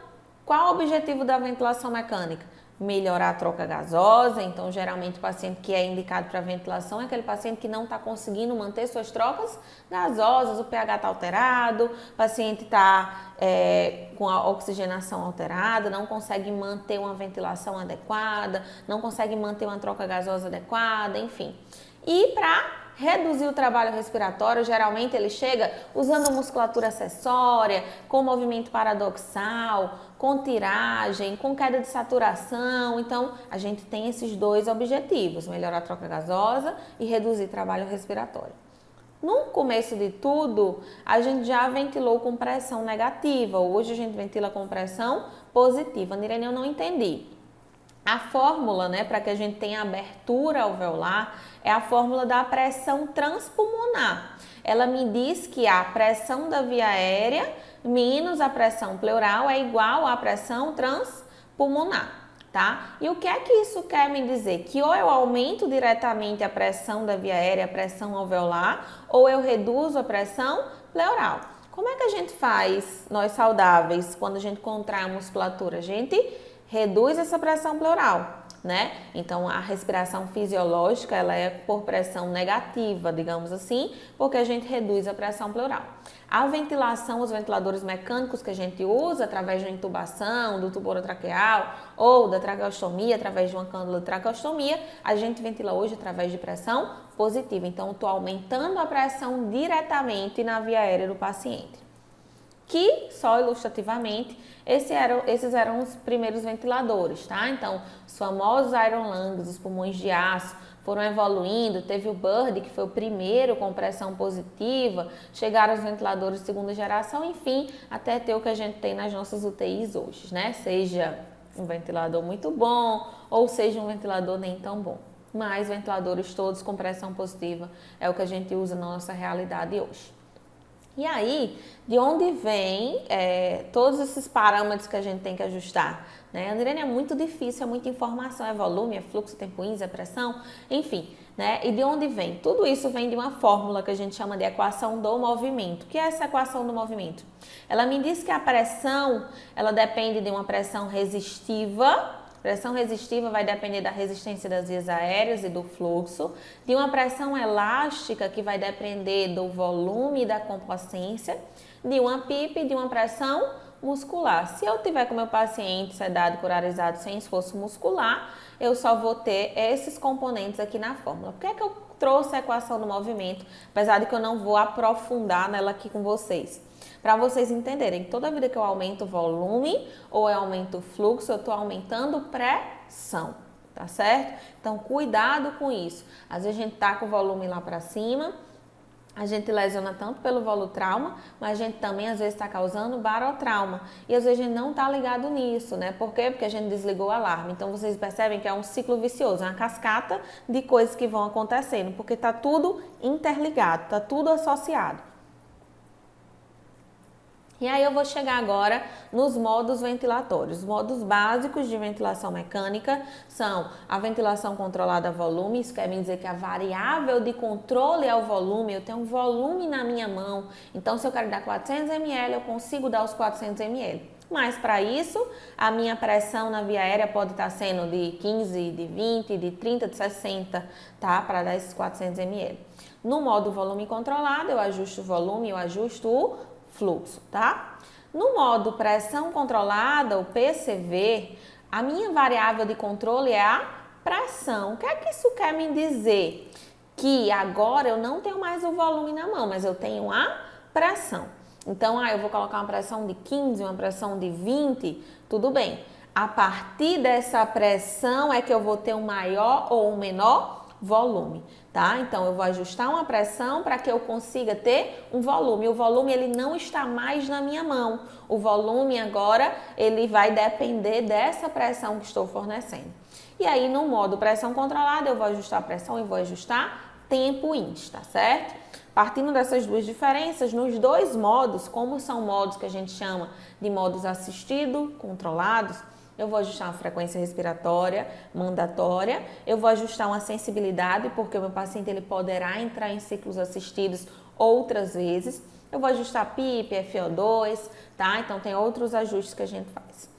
qual o objetivo da ventilação mecânica? Melhorar a troca gasosa. Então, geralmente o paciente que é indicado para ventilação é aquele paciente que não está conseguindo manter suas trocas gasosas, o pH está alterado, o paciente está com a oxigenação alterada, não consegue manter uma ventilação adequada, não consegue manter uma troca gasosa adequada, enfim. E para reduzir o trabalho respiratório, geralmente ele chega usando musculatura acessória, com movimento paradoxal, com tiragem, com queda de saturação. Então, a gente tem esses dois objetivos, melhorar a troca gasosa e reduzir o trabalho respiratório. No começo de tudo, a gente já ventilou com pressão negativa. Hoje a gente ventila com pressão positiva. Nirene, eu não entendi. A fórmula, né, para que a gente tenha abertura alveolar é a fórmula da pressão transpulmonar. Ela me diz que a pressão da via aérea menos a pressão pleural é igual à pressão transpulmonar, tá? E o que é que isso quer me dizer? Que ou eu aumento diretamente a pressão da via aérea, a pressão alveolar, ou eu reduzo a pressão pleural. Como é que a gente faz, nós saudáveis, quando a gente contrai a musculatura? A gente reduz essa pressão pleural, né? Então, a respiração fisiológica, ela é por pressão negativa, digamos assim, porque a gente reduz a pressão pleural. A ventilação, os ventiladores mecânicos que a gente usa através de uma intubação, do tubo orotraqueal ou da traqueostomia, através de uma cânula de traqueostomia, a gente ventila hoje através de pressão positiva. Então, eu estou aumentando a pressão diretamente na via aérea do paciente. que, só ilustrativamente, esses eram os primeiros ventiladores, tá? Então, os famosos Iron Lungs, os pulmões de aço, foram evoluindo, teve o Bird, que foi o primeiro com pressão positiva, chegaram os ventiladores de segunda geração, enfim, até ter o que a gente tem nas nossas UTIs hoje, né? Seja um ventilador muito bom ou seja um ventilador nem tão bom. Mas ventiladores todos com pressão positiva é o que a gente usa na nossa realidade hoje. E aí, de onde vem todos esses parâmetros que a gente tem que ajustar? Né? Andrene, é muito difícil, é muita informação, é volume, é fluxo, tempo índice, é pressão, enfim. Né? E de onde vem? Tudo isso vem de uma fórmula que a gente chama de equação do movimento. O que é essa equação do movimento? Ela me diz que a pressão, ela depende de uma pressão resistiva. Pressão resistiva vai depender da resistência das vias aéreas e do fluxo, de uma pressão elástica que vai depender do volume e da complacência, de uma PIP e de uma pressão muscular. Se eu tiver com meu paciente sedado, curarizado, sem esforço muscular, eu só vou ter esses componentes aqui na fórmula. Por que é que eu trouxe a equação do movimento, apesar de que eu não vou aprofundar nela aqui com vocês? Para vocês entenderem, toda vida que eu aumento o volume ou eu aumento o fluxo, eu estou aumentando pressão, tá certo? Então, cuidado com isso. Às vezes a gente tá com o volume lá para cima, a gente lesiona tanto pelo volutrauma, mas a gente também às vezes está causando barotrauma. E às vezes a gente não está ligado nisso, né? Por quê? Porque a gente desligou o alarme. Então vocês percebem que é um ciclo vicioso, é uma cascata de coisas que vão acontecendo, porque está tudo interligado, está tudo associado. E aí eu vou chegar agora nos modos ventilatórios. Os modos básicos de ventilação mecânica são a ventilação controlada a volume, isso quer dizer que a variável de controle é o volume, eu tenho um volume na minha mão, então se eu quero dar 400 ml, eu consigo dar os 400 ml. Mas para isso, a minha pressão na via aérea pode estar sendo de 15, de 20, de 30, de 60, tá? Para dar esses 400 ml. No modo volume controlado, eu ajusto o volume, eu ajusto o fluxo, tá? No modo pressão controlada, o PCV, a minha variável de controle é a pressão. O que é que isso quer me dizer? Que agora eu não tenho mais o volume na mão, mas eu tenho a pressão. Então, eu vou colocar uma pressão de 15, uma pressão de 20, tudo bem. A partir dessa pressão é que eu vou ter um maior ou um menor volume, tá? Então, eu vou ajustar uma pressão para que eu consiga ter um volume. O volume, ele não está mais na minha mão. O volume agora, ele vai depender dessa pressão que estou fornecendo. E aí, no modo pressão controlada, eu vou ajustar a pressão e vou ajustar tempo índice, tá certo? Partindo dessas duas diferenças, nos dois modos, como são modos que a gente chama de modos assistido, controlados, eu vou ajustar uma frequência respiratória mandatória, eu vou ajustar uma sensibilidade, porque o meu paciente ele poderá entrar em ciclos assistidos outras vezes. Eu vou ajustar PIP, FO2, tá? Então, tem outros ajustes que a gente faz.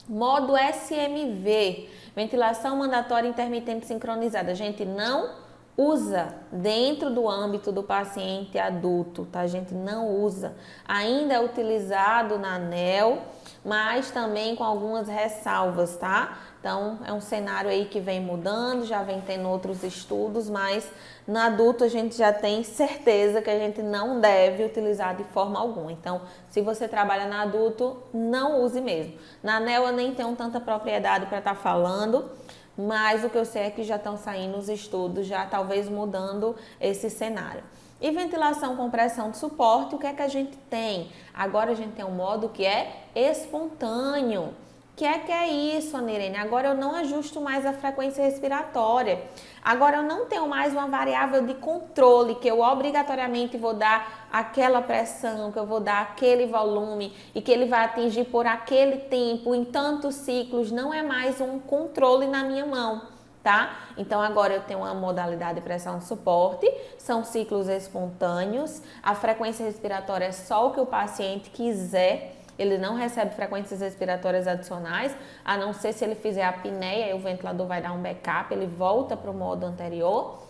Modo SMV, ventilação mandatória intermitente sincronizada. A gente não usa dentro do âmbito do paciente adulto, tá? A gente não usa. Ainda é utilizado na ANEL, mas também com algumas ressalvas, tá? Então, é um cenário aí que vem mudando, já vem tendo outros estudos, mas no adulto a gente já tem certeza que a gente não deve utilizar de forma alguma. Então, se você trabalha na adulto, não use mesmo. Na ANEL eu nem tenho tanta propriedade para estar falando, mas o que eu sei é que já estão saindo os estudos, já talvez mudando esse cenário. E ventilação com pressão de suporte, o que é que a gente tem? Agora a gente tem um modo que é espontâneo. Que é isso, Anirene? Agora eu não ajusto mais a frequência respiratória. Agora eu não tenho mais uma variável de controle, que eu obrigatoriamente vou dar aquela pressão, que eu vou dar aquele volume e que ele vai atingir por aquele tempo, em tantos ciclos. Não é mais um controle na minha mão, tá? Então agora eu tenho uma modalidade de pressão de suporte, são ciclos espontâneos, a frequência respiratória é só o que o paciente quiser. Ele não recebe frequências respiratórias adicionais, a não ser se ele fizer a apneia, e o ventilador vai dar um backup, ele volta para o modo anterior.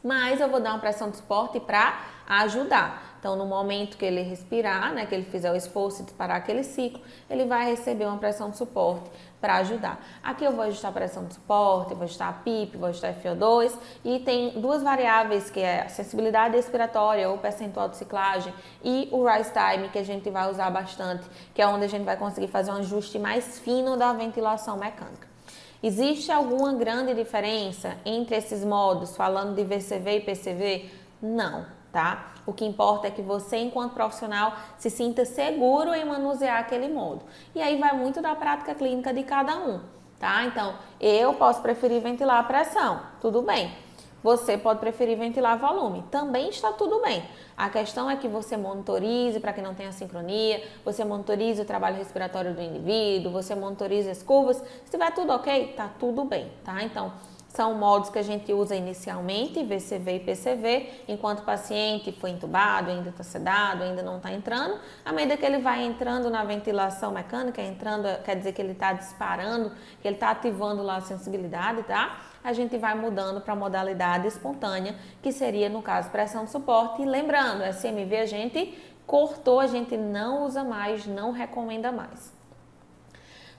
mas eu vou dar uma pressão de suporte para ajudar. Então, no momento que ele respirar, né, que ele fizer o esforço de parar aquele ciclo, ele vai receber uma pressão de suporte para ajudar. Aqui eu vou ajustar a pressão de suporte, vou ajustar a PIP, vou ajustar a FO2 e tem duas variáveis que é a sensibilidade expiratória ou percentual de ciclagem e o rise time, que a gente vai usar bastante, que é onde a gente vai conseguir fazer um ajuste mais fino da ventilação mecânica. Existe alguma grande diferença entre esses modos, falando de VCV e PCV? Não, tá? O que importa é que você, enquanto profissional, se sinta seguro em manusear aquele modo. E aí vai muito da prática clínica de cada um, tá? Então, eu posso preferir ventilar a pressão, tudo bem. Você pode preferir ventilar volume, também está tudo bem. A questão é que você monitorize para que não tenha sincronia, você monitorize o trabalho respiratório do indivíduo, você monitorize as curvas. Se tiver tudo ok, tá tudo bem, tá? Então, são modos que a gente usa inicialmente, VCV e PCV, enquanto o paciente foi entubado, ainda está sedado, ainda não está entrando. À medida que ele vai entrando na ventilação mecânica, entrando quer dizer que ele está disparando, que ele está ativando lá a sensibilidade, tá? A gente vai mudando para a modalidade espontânea, que seria, no caso, pressão de suporte. E lembrando, SMV a gente cortou, a gente não usa mais, não recomenda mais.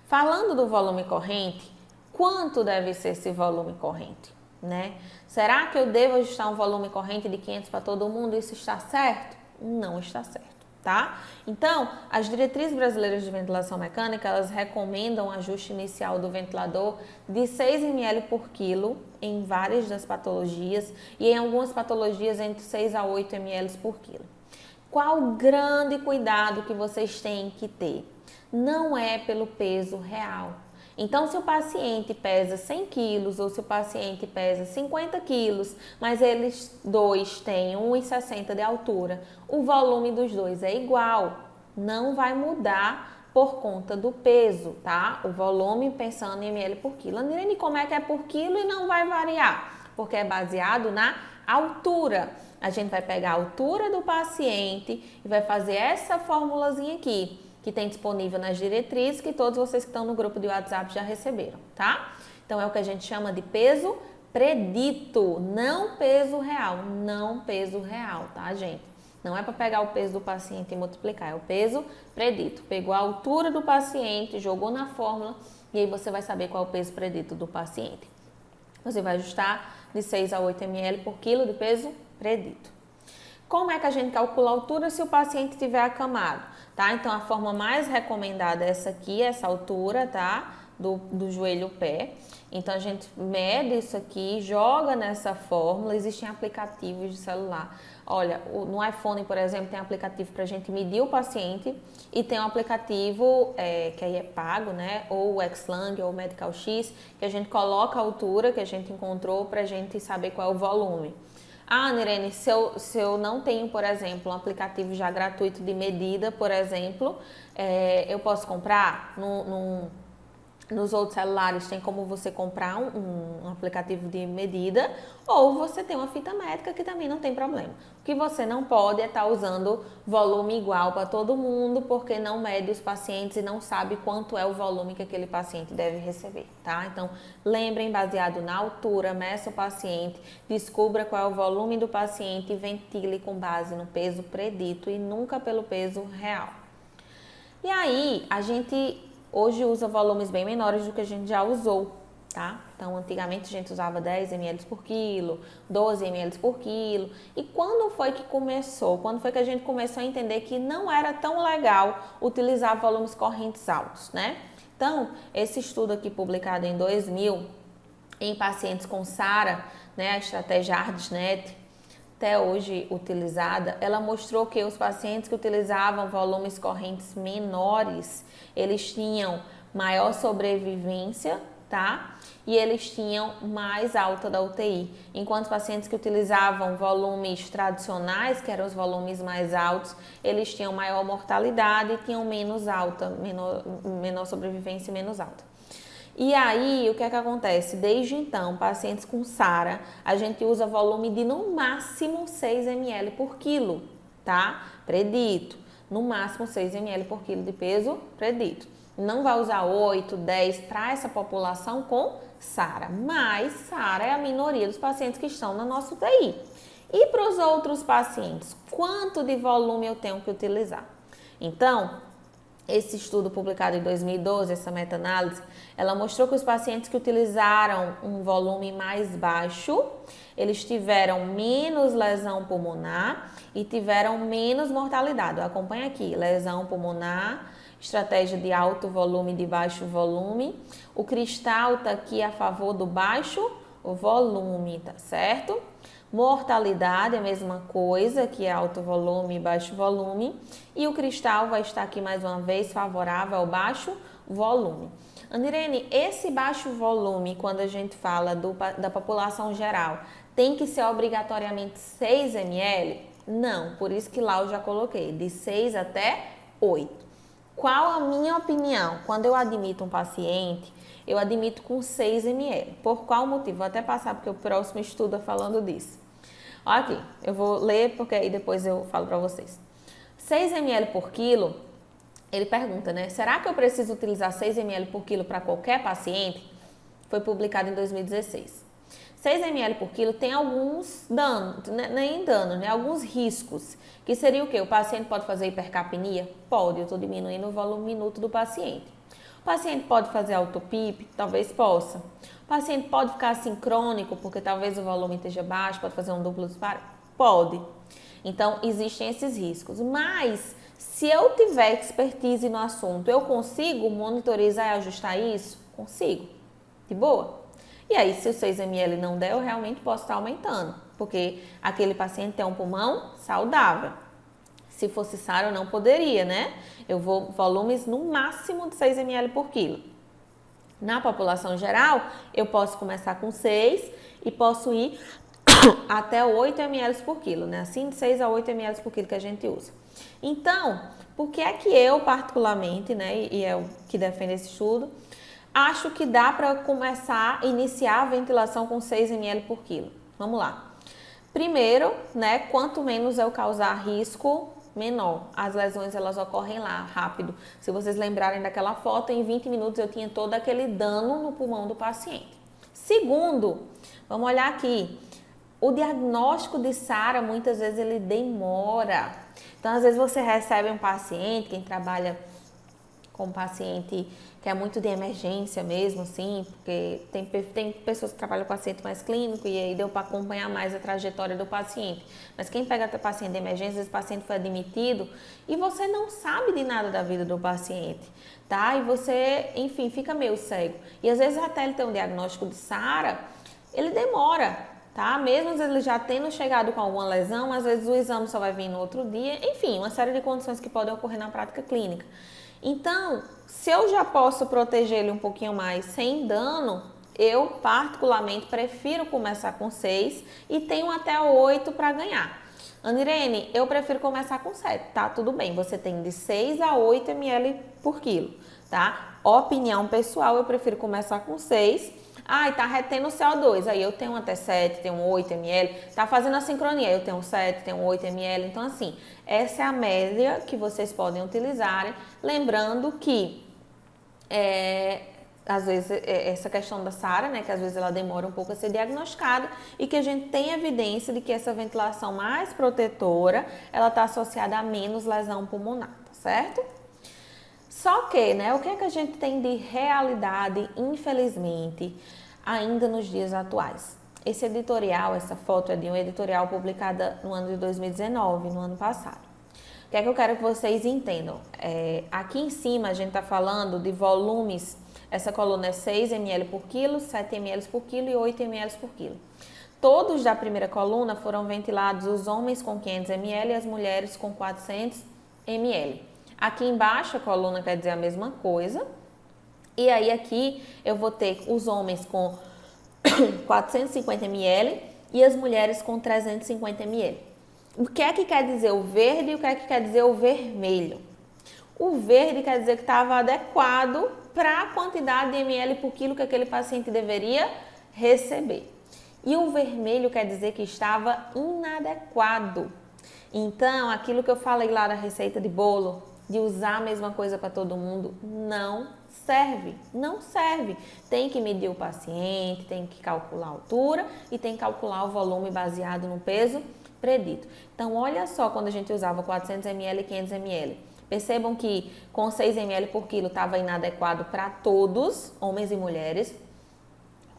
Falando do volume corrente, quanto deve ser esse volume corrente, né? Será que eu devo ajustar um volume corrente de 500 para todo mundo? Isso está certo? Não está certo, tá? Então, as diretrizes brasileiras de ventilação mecânica, elas recomendam um ajuste inicial do ventilador de 6 ml por quilo em várias das patologias e em algumas patologias entre 6 a 8 ml por quilo. Qual o grande cuidado que vocês têm que ter? Não é pelo peso real. Então, se o paciente pesa 100 quilos ou se o paciente pesa 50 quilos, mas eles dois têm 1,60 de altura, o volume dos dois é igual, não vai mudar por conta do peso, tá? O volume pensando em ml por quilo. Nirene, como é que é por quilo e não vai variar? Porque é baseado na altura. A gente vai pegar a altura do paciente e vai fazer essa formulazinha aqui, que tem disponível nas diretrizes, que todos vocês que estão no grupo de WhatsApp já receberam, tá? Então, é o que a gente chama de peso predito, não peso real, tá, gente? Não é para pegar o peso do paciente e multiplicar, é o peso predito. Pegou a altura do paciente, jogou na fórmula e aí você vai saber qual é o peso predito do paciente. Você vai ajustar de 6 a 8 ml por quilo de peso predito. Como é que a gente calcula a altura se o paciente estiver acamado? Tá? Então, a forma mais recomendada é essa aqui, essa altura, tá? Do joelho ao pé. Então, a gente mede isso aqui, joga nessa fórmula. Existem aplicativos de celular. Olha, no iPhone, por exemplo, tem aplicativo para a gente medir o paciente e tem um aplicativo que aí é pago, né? Ou o Xlang ou o Medical X, que a gente coloca a altura que a gente encontrou para a gente saber qual é o volume. Ah, Nirene, se eu não tenho, por exemplo, um aplicativo já gratuito de medida, por exemplo, eu posso comprar nos outros celulares, tem como você comprar um aplicativo de medida, ou você tem uma fita métrica que também não tem problema. O que você não pode é estar usando volume igual para todo mundo, porque não mede os pacientes e não sabe quanto é o volume que aquele paciente deve receber, tá? Então, lembrem, baseado na altura, meça o paciente, descubra qual é o volume do paciente e ventile com base no peso predito e nunca pelo peso real. E aí, a gente hoje usa volumes bem menores do que a gente já usou, tá? Então, antigamente a gente usava 10 ml por quilo, 12 ml por quilo. E quando foi que começou? Quando foi que a gente começou a entender que não era tão legal utilizar volumes correntes altos, né? Então, esse estudo aqui publicado em 2000, em pacientes com SARA, né, a estratégia ARDSNET, até hoje utilizada, ela mostrou que os pacientes que utilizavam volumes correntes menores, eles tinham maior sobrevivência, tá? E eles tinham mais alta da UTI. Enquanto os pacientes que utilizavam volumes tradicionais, que eram os volumes mais altos, eles tinham maior mortalidade e tinham menor sobrevivência e menos alta. E aí, o que é que acontece? Desde então, pacientes com SARA, a gente usa volume de no máximo 6 ml por quilo, tá? Predito. No máximo 6 ml por quilo de peso predito. não vai usar 8, 10 para essa população com SARA, mas SARA é a minoria dos pacientes que estão na nossa UTI. E para os outros pacientes, quanto de volume eu tenho que utilizar? Então, esse estudo publicado em 2012, essa meta-análise, ela mostrou que os pacientes que utilizaram um volume mais baixo, eles tiveram menos lesão pulmonar e tiveram menos mortalidade. Acompanha aqui, lesão pulmonar, estratégia de alto volume e de baixo volume. O cristal está aqui a favor do baixo volume, tá certo? Mortalidade é a mesma coisa, que é alto volume e baixo volume. E o cristal vai estar aqui mais uma vez favorável ao baixo volume. Andirene, esse baixo volume, quando a gente fala da população geral, tem que ser obrigatoriamente 6 ml? Não, por isso que lá eu já coloquei, de 6 até 8. Qual a minha opinião? Quando eu admito um paciente, eu admito com 6 ml. Por qual motivo? Vou até passar porque o próximo estudo é falando disso. Olha aqui, eu vou ler porque aí depois eu falo para vocês. 6 ml por quilo, ele pergunta, né? Será que eu preciso utilizar 6 ml por quilo para qualquer paciente? Foi publicado em 2016. 6 ml por quilo tem alguns danos, nem danos, né? Alguns riscos, que seria o quê? O paciente pode fazer hipercapnia? Pode, eu estou diminuindo o volume minuto do paciente. O paciente pode fazer autopip? Talvez possa. O paciente pode ficar sincrônico, porque talvez o volume esteja baixo, pode fazer um duplo disparo? Pode. Então, existem esses riscos. Mas, se eu tiver expertise no assunto, eu consigo monitorizar e ajustar isso? Consigo. De boa? E aí, se o 6 ml não der, eu realmente posso estar aumentando, porque aquele paciente tem um pulmão saudável. Se fosse SARA, eu não poderia, né? Eu vou volumes no máximo de 6 ml por quilo. Na população geral, eu posso começar com 6 e posso ir até 8 ml por quilo, né? Assim, de 6 a 8 ml por quilo que a gente usa. Então, por que é que eu, particularmente, né, e é o que defende esse estudo, acho que dá para começar a iniciar a ventilação com 6 ml por quilo? Vamos lá. Primeiro, né, quanto menos eu causar risco, menor. As lesões, elas ocorrem lá, rápido. Se vocês lembrarem daquela foto, em 20 minutos eu tinha todo aquele dano no pulmão do paciente. Segundo, vamos olhar aqui. O diagnóstico de SARA, muitas vezes, ele demora. Então, às vezes você recebe um paciente, quem trabalha com um paciente que é muito de emergência mesmo, assim, porque tem pessoas que trabalham com paciente mais clínico e aí deu para acompanhar mais a trajetória do paciente. Mas quem pega paciente de emergência, esse paciente foi admitido e você não sabe de nada da vida do paciente, tá? E você, enfim, fica meio cego. E às vezes até ele ter um diagnóstico de SARA, ele demora, tá? Mesmo ele já tendo chegado com alguma lesão, às vezes o exame só vai vir no outro dia, enfim, uma série de condições que podem ocorrer na prática clínica. Então, se eu já posso proteger ele um pouquinho mais sem dano, eu particularmente prefiro começar com 6 e tenho até 8 para ganhar. Andirene, eu prefiro começar com 7, tá? Tudo bem, você tem de 6 a 8 ml por quilo, tá? Opinião pessoal, eu prefiro começar com 6. Ah, e tá retendo CO2, aí eu tenho até 7, tenho 8 ml, tá fazendo a sincronia, eu tenho 7, tenho 8 ml, então assim, essa é a média que vocês podem utilizar, lembrando que, às vezes, essa questão da SARA, né, que às vezes ela demora um pouco a ser diagnosticada e que a gente tem evidência de que essa ventilação mais protetora, ela tá associada a menos lesão pulmonar, tá certo? Só que, né, o que é que a gente tem de realidade, infelizmente, ainda nos dias atuais? Esse editorial, essa foto é de um editorial publicada no ano de 2019, no ano passado. O que é que eu quero que vocês entendam? Aqui em cima a gente está falando de volumes, essa coluna é 6 ml por quilo, 7 ml por quilo e 8 ml por quilo. Todos da primeira coluna foram ventilados os homens com 500 ml e as mulheres com 400 ml. Aqui embaixo a coluna quer dizer a mesma coisa. E aí aqui eu vou ter os homens com 450 ml e as mulheres com 350 ml. O que é que quer dizer o verde e o que é que quer dizer o vermelho? O verde quer dizer que estava adequado para a quantidade de ml por quilo que aquele paciente deveria receber. E o vermelho quer dizer que estava inadequado. Então, aquilo que eu falei lá da receita de bolo, de usar a mesma coisa para todo mundo, não serve, não serve. Tem que medir o paciente, tem que calcular a altura e tem que calcular o volume baseado no peso predito. Então, olha só quando a gente usava 400 ml e 500 ml. Percebam que com 6 ml por quilo estava inadequado para todos, homens e mulheres.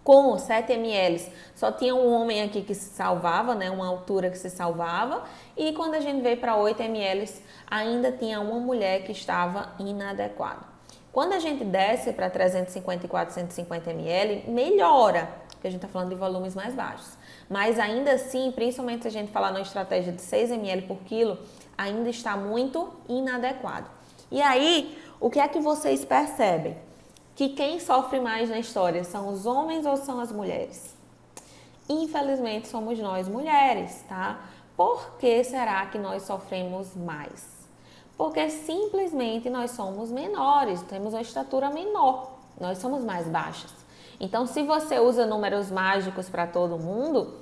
Com 7 ml, só tinha um homem aqui que se salvava, né, uma altura que se salvava. E quando a gente veio para 8 ml, ainda tinha uma mulher que estava inadequada. Quando a gente desce para 350 e 450 ml, melhora, porque a gente está falando de volumes mais baixos. Mas ainda assim, principalmente se a gente falar numa estratégia de 6 ml por quilo, ainda está muito inadequado. E aí, o que é que vocês percebem? Que quem sofre mais na história são os homens ou são as mulheres? Infelizmente, somos nós mulheres, tá? Por que será que nós sofremos mais? Porque simplesmente nós somos menores, temos uma estatura menor, nós somos mais baixas. Então, se você usa números mágicos para todo mundo,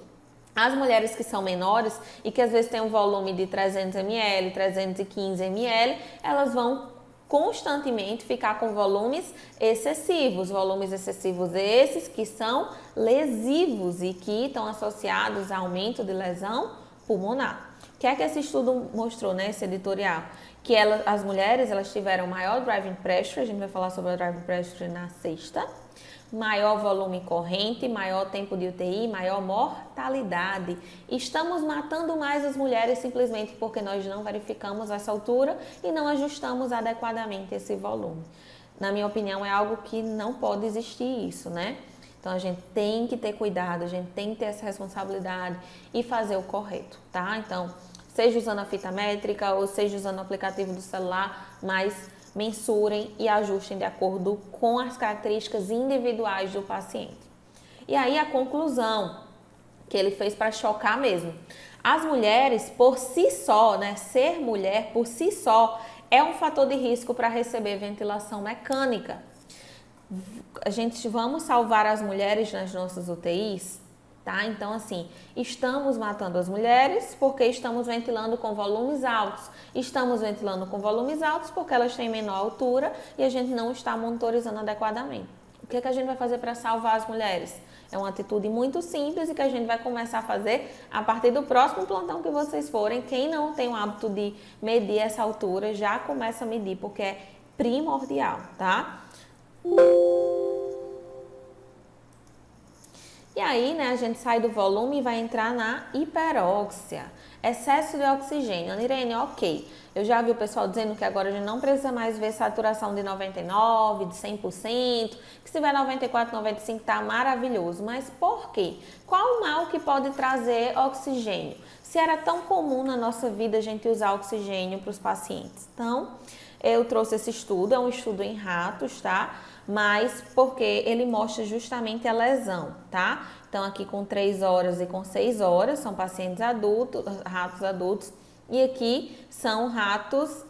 as mulheres que são menores e que às vezes têm um volume de 300 ml, 315 ml, elas vão constantemente ficar com volumes excessivos esses que são lesivos e que estão associados a aumento de lesão pulmonar. O que é que esse estudo mostrou, né, esse editorial? Que as mulheres elas tiveram maior driving pressure, a gente vai falar sobre a driving pressure na sexta, maior volume corrente, maior tempo de UTI, maior mortalidade. Estamos matando mais as mulheres simplesmente porque nós não verificamos essa altura e não ajustamos adequadamente esse volume. Na minha opinião, é algo que não pode existir isso, né? Então, a gente tem que ter cuidado, a gente tem que ter essa responsabilidade e fazer o correto, tá? Então, seja usando a fita métrica ou seja usando o aplicativo do celular, mas mensurem e ajustem de acordo com as características individuais do paciente. E aí a conclusão que ele fez para chocar mesmo. As mulheres, por si só, né, ser mulher por si só é um fator de risco para receber ventilação mecânica. Vamos salvar as mulheres nas nossas UTIs? Tá? Então, assim, estamos matando as mulheres porque estamos ventilando com volumes altos. Estamos ventilando com volumes altos porque elas têm menor altura e a gente não está monitorizando adequadamente. O que é que a gente vai fazer para salvar as mulheres? É uma atitude muito simples e que a gente vai começar a fazer a partir do próximo plantão que vocês forem. Quem não tem o hábito de medir essa altura, já começa a medir, porque é primordial, tá? E aí, né, a gente sai do volume e vai entrar na hiperóxia. Excesso de oxigênio. Anirene, ok. Eu já vi o pessoal dizendo que agora a gente não precisa mais ver saturação de 99%, de 100%, que se tiver 94%, 95% tá maravilhoso. Mas por quê? Qual o mal que pode trazer oxigênio? Se era tão comum na nossa vida a gente usar oxigênio para os pacientes. Então, eu trouxe esse estudo, é um estudo em ratos, tá? Mas porque ele mostra justamente a lesão, tá? Então, aqui com 3 horas e com 6 horas, são pacientes adultos, ratos adultos, e aqui são ratos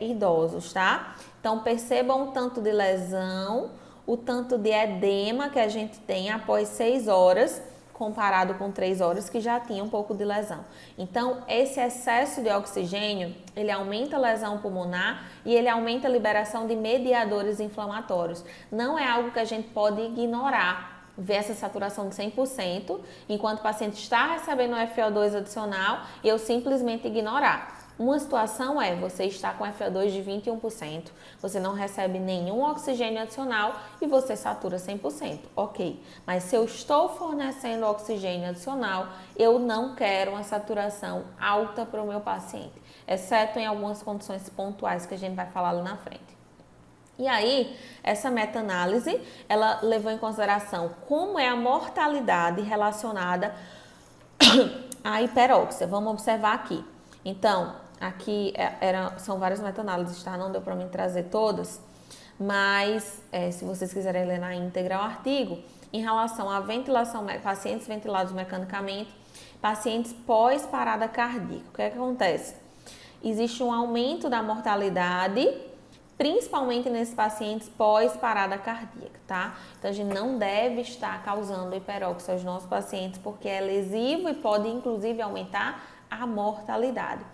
idosos, tá? Então, percebam o tanto de lesão, o tanto de edema que a gente tem após 6 horas, comparado com 3 horas que já tinha um pouco de lesão. Então, esse excesso de oxigênio, ele aumenta a lesão pulmonar e ele aumenta a liberação de mediadores inflamatórios. Não é algo que a gente pode ignorar, ver essa saturação de 100%, enquanto o paciente está recebendo um FO2 adicional e eu simplesmente ignorar. Uma situação é você está com FO2 de 21%, você não recebe nenhum oxigênio adicional e você satura 100%, ok. Mas se eu estou fornecendo oxigênio adicional, eu não quero uma saturação alta para o meu paciente, exceto em algumas condições pontuais que a gente vai falar lá na frente. E aí, essa meta-análise, ela levou em consideração como é a mortalidade relacionada à hiperóxia. Vamos observar aqui. Então, aqui são várias meta-análises, tá? Não deu para mim trazer todas, mas se vocês quiserem ler na íntegra o artigo, em relação à ventilação, pacientes ventilados mecanicamente, pacientes pós-parada cardíaca. O que é que acontece? Existe um aumento da mortalidade, principalmente nesses pacientes pós-parada cardíaca, tá? Então, a gente não deve estar causando hiperóxia aos nossos pacientes, porque é lesivo e pode, inclusive, aumentar a mortalidade.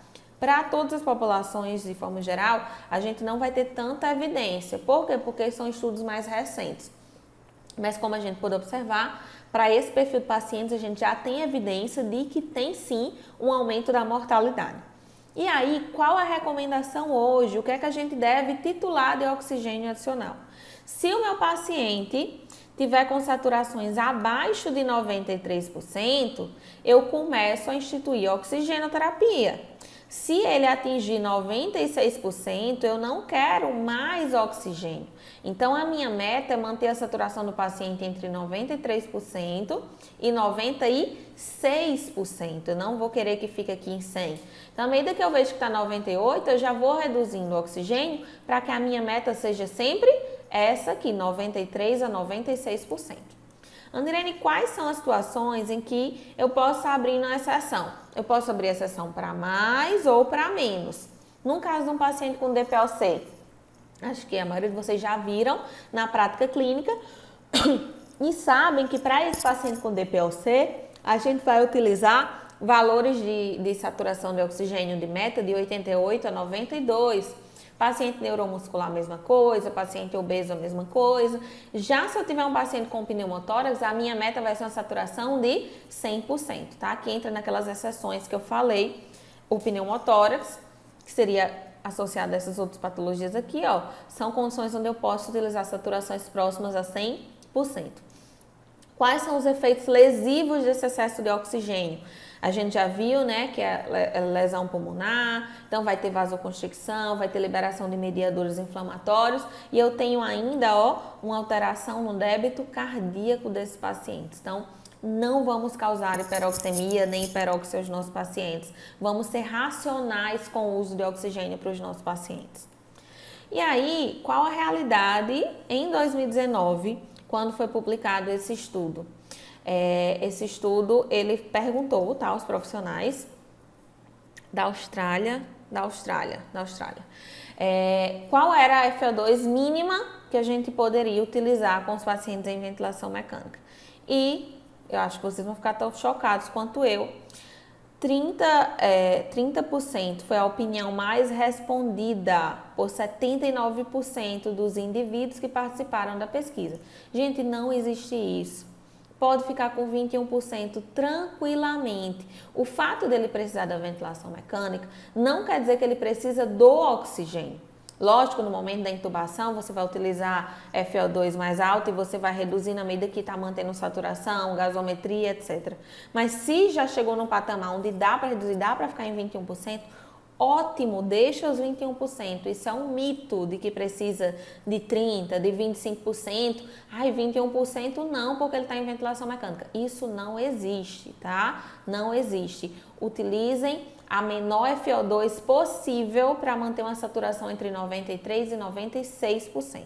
Para todas as populações, de forma geral, a gente não vai ter tanta evidência. Por quê? Porque são estudos mais recentes. Mas como a gente pôde observar, para esse perfil de pacientes, a gente já tem evidência de que tem sim um aumento da mortalidade. E aí, qual a recomendação hoje? O que é que a gente deve titular de oxigênio adicional? Se o meu paciente tiver com saturações abaixo de 93%, eu começo a instituir oxigenoterapia. Se ele atingir 96%, eu não quero mais oxigênio. Então, a minha meta é manter a saturação do paciente entre 93% e 96%. Eu não vou querer que fique aqui em 100%. Então, à medida que eu vejo que está 98%, eu já vou reduzindo o oxigênio para que a minha meta seja sempre essa aqui, 93% a 96%. Andrene, quais são as situações em que eu posso abrir uma exceção? Eu posso abrir exceção para mais ou para menos. No caso de um paciente com DPOC, acho que a maioria de vocês já viram na prática clínica e sabem que para esse paciente com DPOC, a gente vai utilizar valores de saturação de oxigênio de meta de 88 a 92. Paciente neuromuscular, a mesma coisa. Paciente obeso, a mesma coisa. Já se eu tiver um paciente com pneumotórax, a minha meta vai ser uma saturação de 100%, tá? Que entra naquelas exceções que eu falei. O pneumotórax, que seria associado a essas outras patologias aqui, ó, são condições onde eu posso utilizar saturações próximas a 100%. Quais são os efeitos lesivos desse excesso de oxigênio? A gente já viu, né, que é lesão pulmonar, então vai ter vasoconstricção, vai ter liberação de mediadores inflamatórios e eu tenho ainda, ó, uma alteração no débito cardíaco desses pacientes. Então, não vamos causar hiperoxemia nem hiperóxia aos nossos pacientes. Vamos ser racionais com o uso de oxigênio para os nossos pacientes. E aí, qual a realidade em 2019, quando foi publicado esse estudo? Esse estudo, ele perguntou, tá, aos profissionais da Austrália, qual era a FO2 mínima que a gente poderia utilizar com os pacientes em ventilação mecânica. E eu acho que vocês vão ficar tão chocados quanto eu. 30% foi a opinião mais respondida por 79% dos indivíduos que participaram da pesquisa. Gente, não existe isso. Pode ficar com 21% tranquilamente. O fato dele precisar da ventilação mecânica não quer dizer que ele precisa do oxigênio. Lógico, no momento da intubação, você vai utilizar FO2 mais alto e você vai reduzir na medida que está mantendo saturação, gasometria, etc. Mas se já chegou num patamar onde dá para reduzir, dá para ficar em 21%, ótimo, deixa os 21%. Isso é um mito de que precisa de 30%, de 25%. Ai, 21% não, porque ele está em ventilação mecânica. Isso não existe, tá? Não existe. Utilizem a menor FO2 possível para manter uma saturação entre 93% e 96%.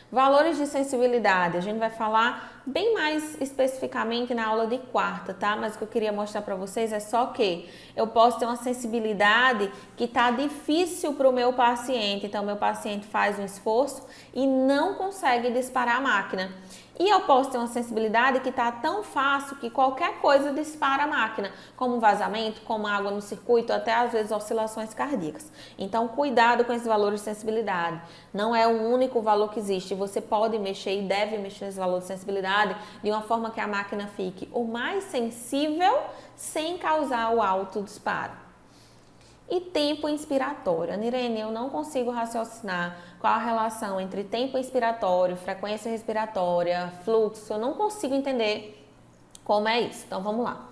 Valores de sensibilidade, a gente vai falar bem mais especificamente na aula de quarta, tá? Mas o que eu queria mostrar para vocês é só que eu posso ter uma sensibilidade que tá difícil para o meu paciente. Então, meu paciente faz um esforço e não consegue disparar a máquina. E eu posso ter uma sensibilidade que está tão fácil que qualquer coisa dispara a máquina, como vazamento, como água no circuito, até às vezes oscilações cardíacas. Então, cuidado com esses valores de sensibilidade. Não é o único valor que existe. Você pode mexer e deve mexer nesse valor de sensibilidade de uma forma que a máquina fique o mais sensível sem causar o alto disparo. E tempo inspiratório. Nirene, eu não consigo raciocinar qual a relação entre tempo inspiratório, frequência respiratória, fluxo. Eu não consigo entender como é isso. Então, vamos lá.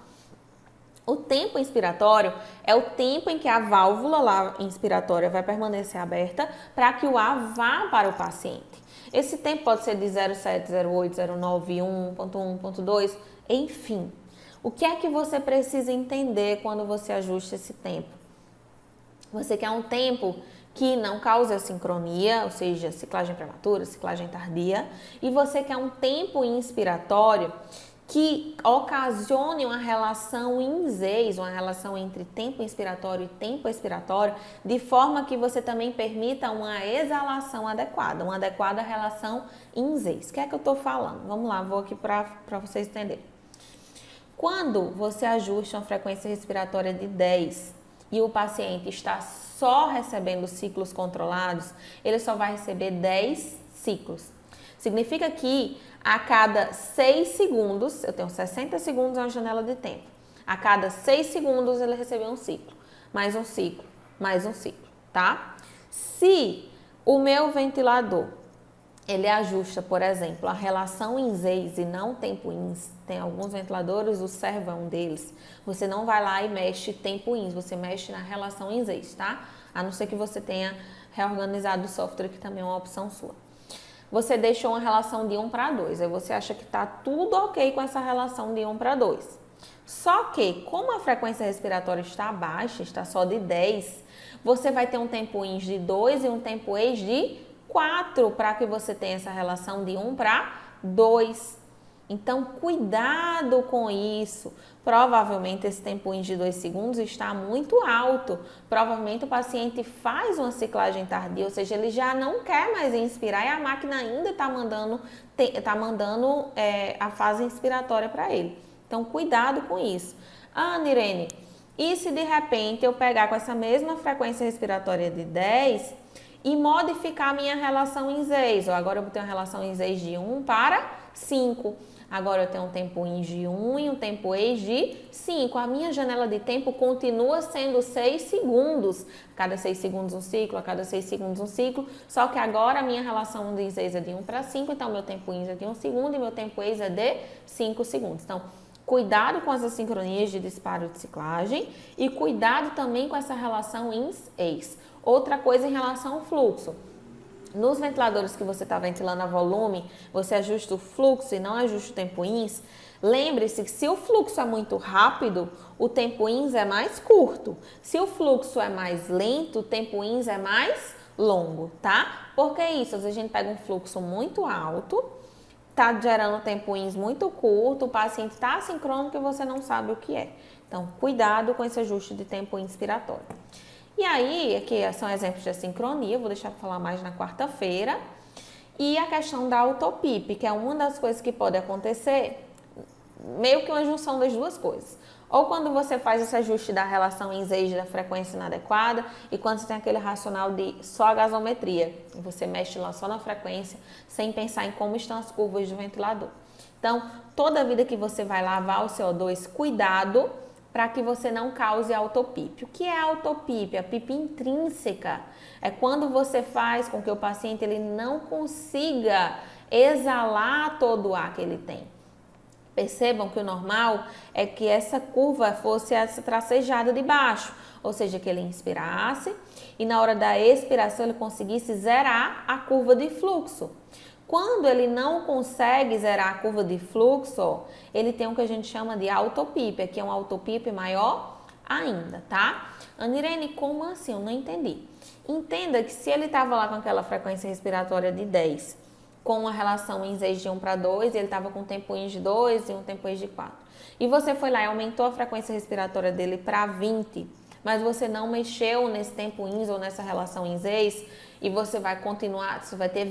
O tempo inspiratório é o tempo em que a válvula lá inspiratória vai permanecer aberta para que o ar vá para o paciente. Esse tempo pode ser de 0,7, 0,8, 0,9, 1,1, 1,2, enfim. O que é que você precisa entender quando você ajusta esse tempo? Você quer um tempo que não cause assincronia, ou seja, ciclagem prematura, ciclagem tardia, e você quer um tempo inspiratório que ocasione uma relação INZES, uma relação entre tempo inspiratório e tempo expiratório, de forma que você também permita uma exalação adequada, uma adequada relação INZES. O que é que eu estou falando? Vamos lá, vou aqui para vocês entenderem. Quando você ajusta uma frequência respiratória de 10 e o paciente está só recebendo ciclos controlados, ele só vai receber 10 ciclos. Significa que a cada 6 segundos, eu tenho 60 segundos na janela de tempo, a cada 6 segundos ele recebeu um ciclo, mais um ciclo, mais um ciclo, tá? Se o meu ventilador, ele ajusta, por exemplo, a relação INS e não tempo INS, tem alguns ventiladores, o Serva é um deles, você não vai lá e mexe tempo INS, você mexe na relação INS, tá? A não ser que você tenha reorganizado o software, que também é uma opção sua. Você deixou uma relação de 1 para 2, aí você acha que está tudo ok com essa relação de 1 para 2. Só que, como a frequência respiratória está baixa, está só de 10, você vai ter um tempo INS de 2 e um tempo EIS de 4 para que você tenha essa relação de 1 para 2. Então, cuidado com isso. Provavelmente esse tempo INS de 2 segundos está muito alto. Provavelmente o paciente faz uma ciclagem tardia, ou seja, ele já não quer mais inspirar e a máquina ainda está mandando a fase inspiratória para ele. Então, cuidado com isso. Ah, Nirene, e se de repente eu pegar com essa mesma frequência respiratória de 10 e modificar a minha relação INS, ou agora eu vou ter uma relação INS de 1 para 5. Agora eu tenho um tempo INS de 1 e um tempo EIS de 5. A minha janela de tempo continua sendo 6 segundos. A cada 6 segundos um ciclo, a cada 6 segundos um ciclo. Só que agora a minha relação de INS é de 1 para 5, então meu tempo INS é de 1 segundo e meu tempo EIS é de 5 segundos. Então, cuidado com as assincronias de disparo de ciclagem e cuidado também com essa relação INS-EIS. Outra coisa em relação ao fluxo. Nos ventiladores que você está ventilando a volume, você ajusta o fluxo e não ajusta o tempo INS. Lembre-se que se o fluxo é muito rápido, o tempo INS é mais curto. Se o fluxo é mais lento, o tempo INS é mais longo, tá? Por que isso? Às vezes a gente pega um fluxo muito alto, tá gerando tempo INS muito curto, o paciente está assincrônico e você não sabe o que é. Então, cuidado com esse ajuste de tempo inspiratório. E aí, aqui são exemplos de assincronia, vou deixar para falar mais na quarta-feira. E a questão da autopip, que é uma das coisas que pode acontecer, meio que uma junção das duas coisas. Ou quando você faz esse ajuste da relação INS da frequência inadequada, e quando você tem aquele racional de só a gasometria, e você mexe lá só na frequência, sem pensar em como estão as curvas do ventilador. Então, toda vida que você vai lavar o CO2, cuidado para que você não cause autopip. O que é autopip? A PIP intrínseca é quando você faz com que o paciente ele não consiga exalar todo o ar que ele tem. Percebam que o normal é que essa curva fosse essa tracejada de baixo, ou seja, que ele inspirasse e na hora da expiração ele conseguisse zerar a curva de fluxo. Quando ele não consegue zerar a curva de fluxo, ele tem o que a gente chama de autopip, que é um autopip maior ainda, tá? Anirene, como assim? Eu não entendi. Entenda que se ele estava lá com aquela frequência respiratória de 10, com uma relação INS de 1 para 2, ele estava com um tempo INS de 2 e um tempo EIS de 4. E você foi lá e aumentou a frequência respiratória dele para 20, mas você não mexeu nesse tempo INS ou nessa relação INS, e você vai continuar, você vai ter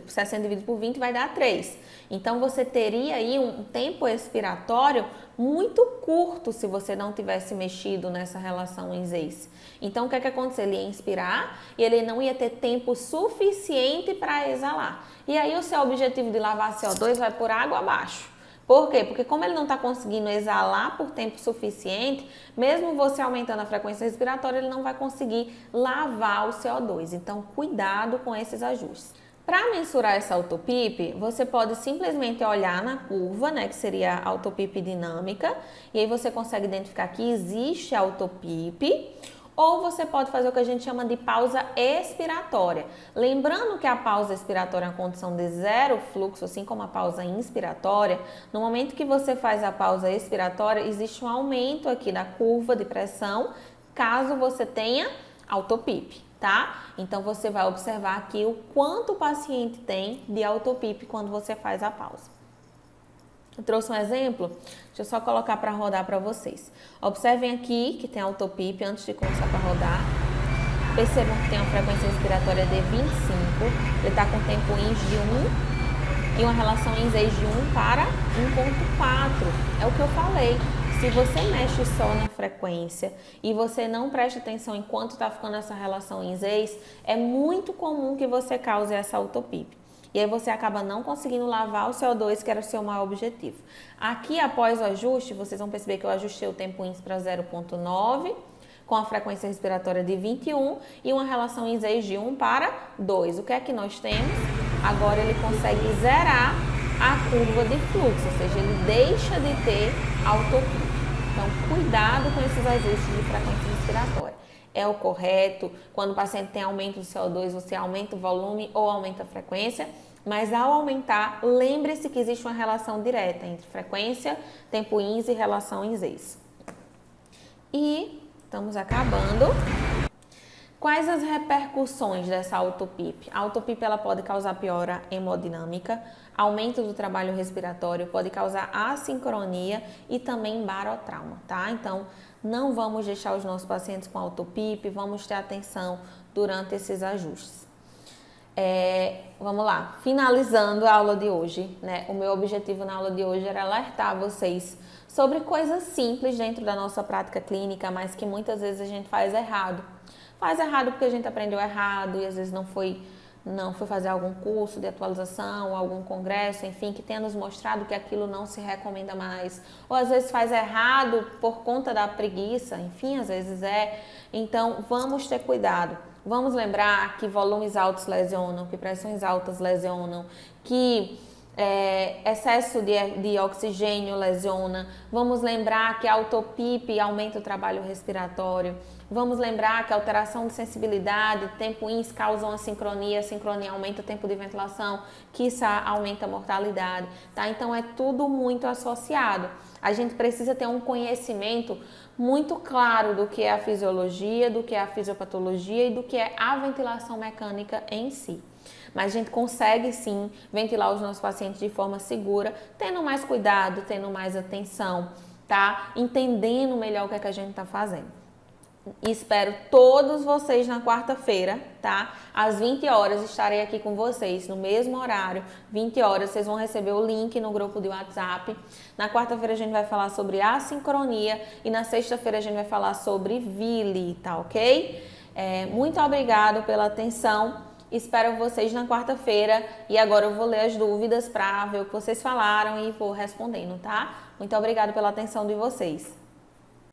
60 dividido por 20 vai dar 3. Então, você teria aí um tempo expiratório muito curto se você não tivesse mexido nessa relação INS. Então, o que é que aconteceu? Ele ia inspirar e ele não ia ter tempo suficiente para exalar. E aí, o seu objetivo de lavar CO2 vai por água abaixo. Por quê? Porque como ele não está conseguindo exalar por tempo suficiente, mesmo você aumentando a frequência respiratória, ele não vai conseguir lavar o CO2. Então, cuidado com esses ajustes. Para mensurar essa autopip, você pode simplesmente olhar na curva, né, que seria a autopip dinâmica, e aí você consegue identificar que existe autopip. Ou você pode fazer o que a gente chama de pausa expiratória. Lembrando que a pausa expiratória é uma condição de zero fluxo, assim como a pausa inspiratória. No momento que você faz a pausa expiratória, existe um aumento aqui da curva de pressão, caso você tenha autopip, tá? Então, você vai observar aqui o quanto o paciente tem de autopip quando você faz a pausa. Eu trouxe um exemplo, deixa eu só colocar para rodar para vocês. Observem aqui que tem autopip antes de começar para rodar. Percebam que tem uma frequência respiratória de 25, ele está com tempo INS de 1 e uma relação INS de 1 para 1.4. É o que eu falei. Se você mexe só na frequência e você não presta atenção enquanto está ficando essa relação em Z's, é muito comum que você cause essa autopip. E aí você acaba não conseguindo lavar o CO2, que era o seu maior objetivo. Aqui, após o ajuste, vocês vão perceber que eu ajustei o tempo índice para 0,9, com a frequência respiratória de 21 e uma relação em Z's de 1 para 2. O que é que nós temos? Agora ele consegue zerar a curva de fluxo, ou seja, ele deixa de ter autopip. Então, cuidado com esses ajustes de frequência respiratória. É o correto, quando o paciente tem aumento do CO2, você aumenta o volume ou aumenta a frequência, mas ao aumentar, lembre-se que existe uma relação direta entre frequência, tempo índice e relação em Z's. E estamos acabando. Quais as repercussões dessa autopip? A autopip ela pode causar piora hemodinâmica, aumento do trabalho respiratório, pode causar assincronia e também barotrauma, tá? Então, não vamos deixar os nossos pacientes com autopip, vamos ter atenção durante esses ajustes. Vamos lá, finalizando a aula de hoje, né? O meu objetivo na aula de hoje era alertar vocês sobre coisas simples dentro da nossa prática clínica, mas que muitas vezes a gente faz errado. Faz errado porque a gente aprendeu errado e às vezes não foi fazer algum curso de atualização, algum congresso, enfim, que tenha nos mostrado que aquilo não se recomenda mais. Ou às vezes faz errado por conta da preguiça, enfim, às vezes é. Então, vamos ter cuidado. Vamos lembrar que volumes altos lesionam, que pressões altas lesionam, que excesso de oxigênio lesiona. Vamos lembrar que a autopip aumenta o trabalho respiratório. Vamos lembrar que a alteração de sensibilidade, tempo índice causam a sincronia aumenta o tempo de ventilação, quiçá aumenta a mortalidade, tá? Então é tudo muito associado. A gente precisa ter um conhecimento muito claro do que é a fisiologia, do que é a fisiopatologia e do que é a ventilação mecânica em si. Mas a gente consegue sim ventilar os nossos pacientes de forma segura, tendo mais cuidado, tendo mais atenção, tá? Entendendo melhor o que é que a gente está fazendo. E espero todos vocês na quarta-feira, tá? Às 20 horas estarei aqui com vocês, no mesmo horário, 20 horas, vocês vão receber o link no grupo de WhatsApp. Na quarta-feira a gente vai falar sobre assincronia e na sexta-feira a gente vai falar sobre Vili, tá ok? Muito obrigado pela atenção, espero vocês na quarta-feira e agora eu vou ler as dúvidas para ver o que vocês falaram e vou respondendo, tá? Muito obrigado pela atenção de vocês.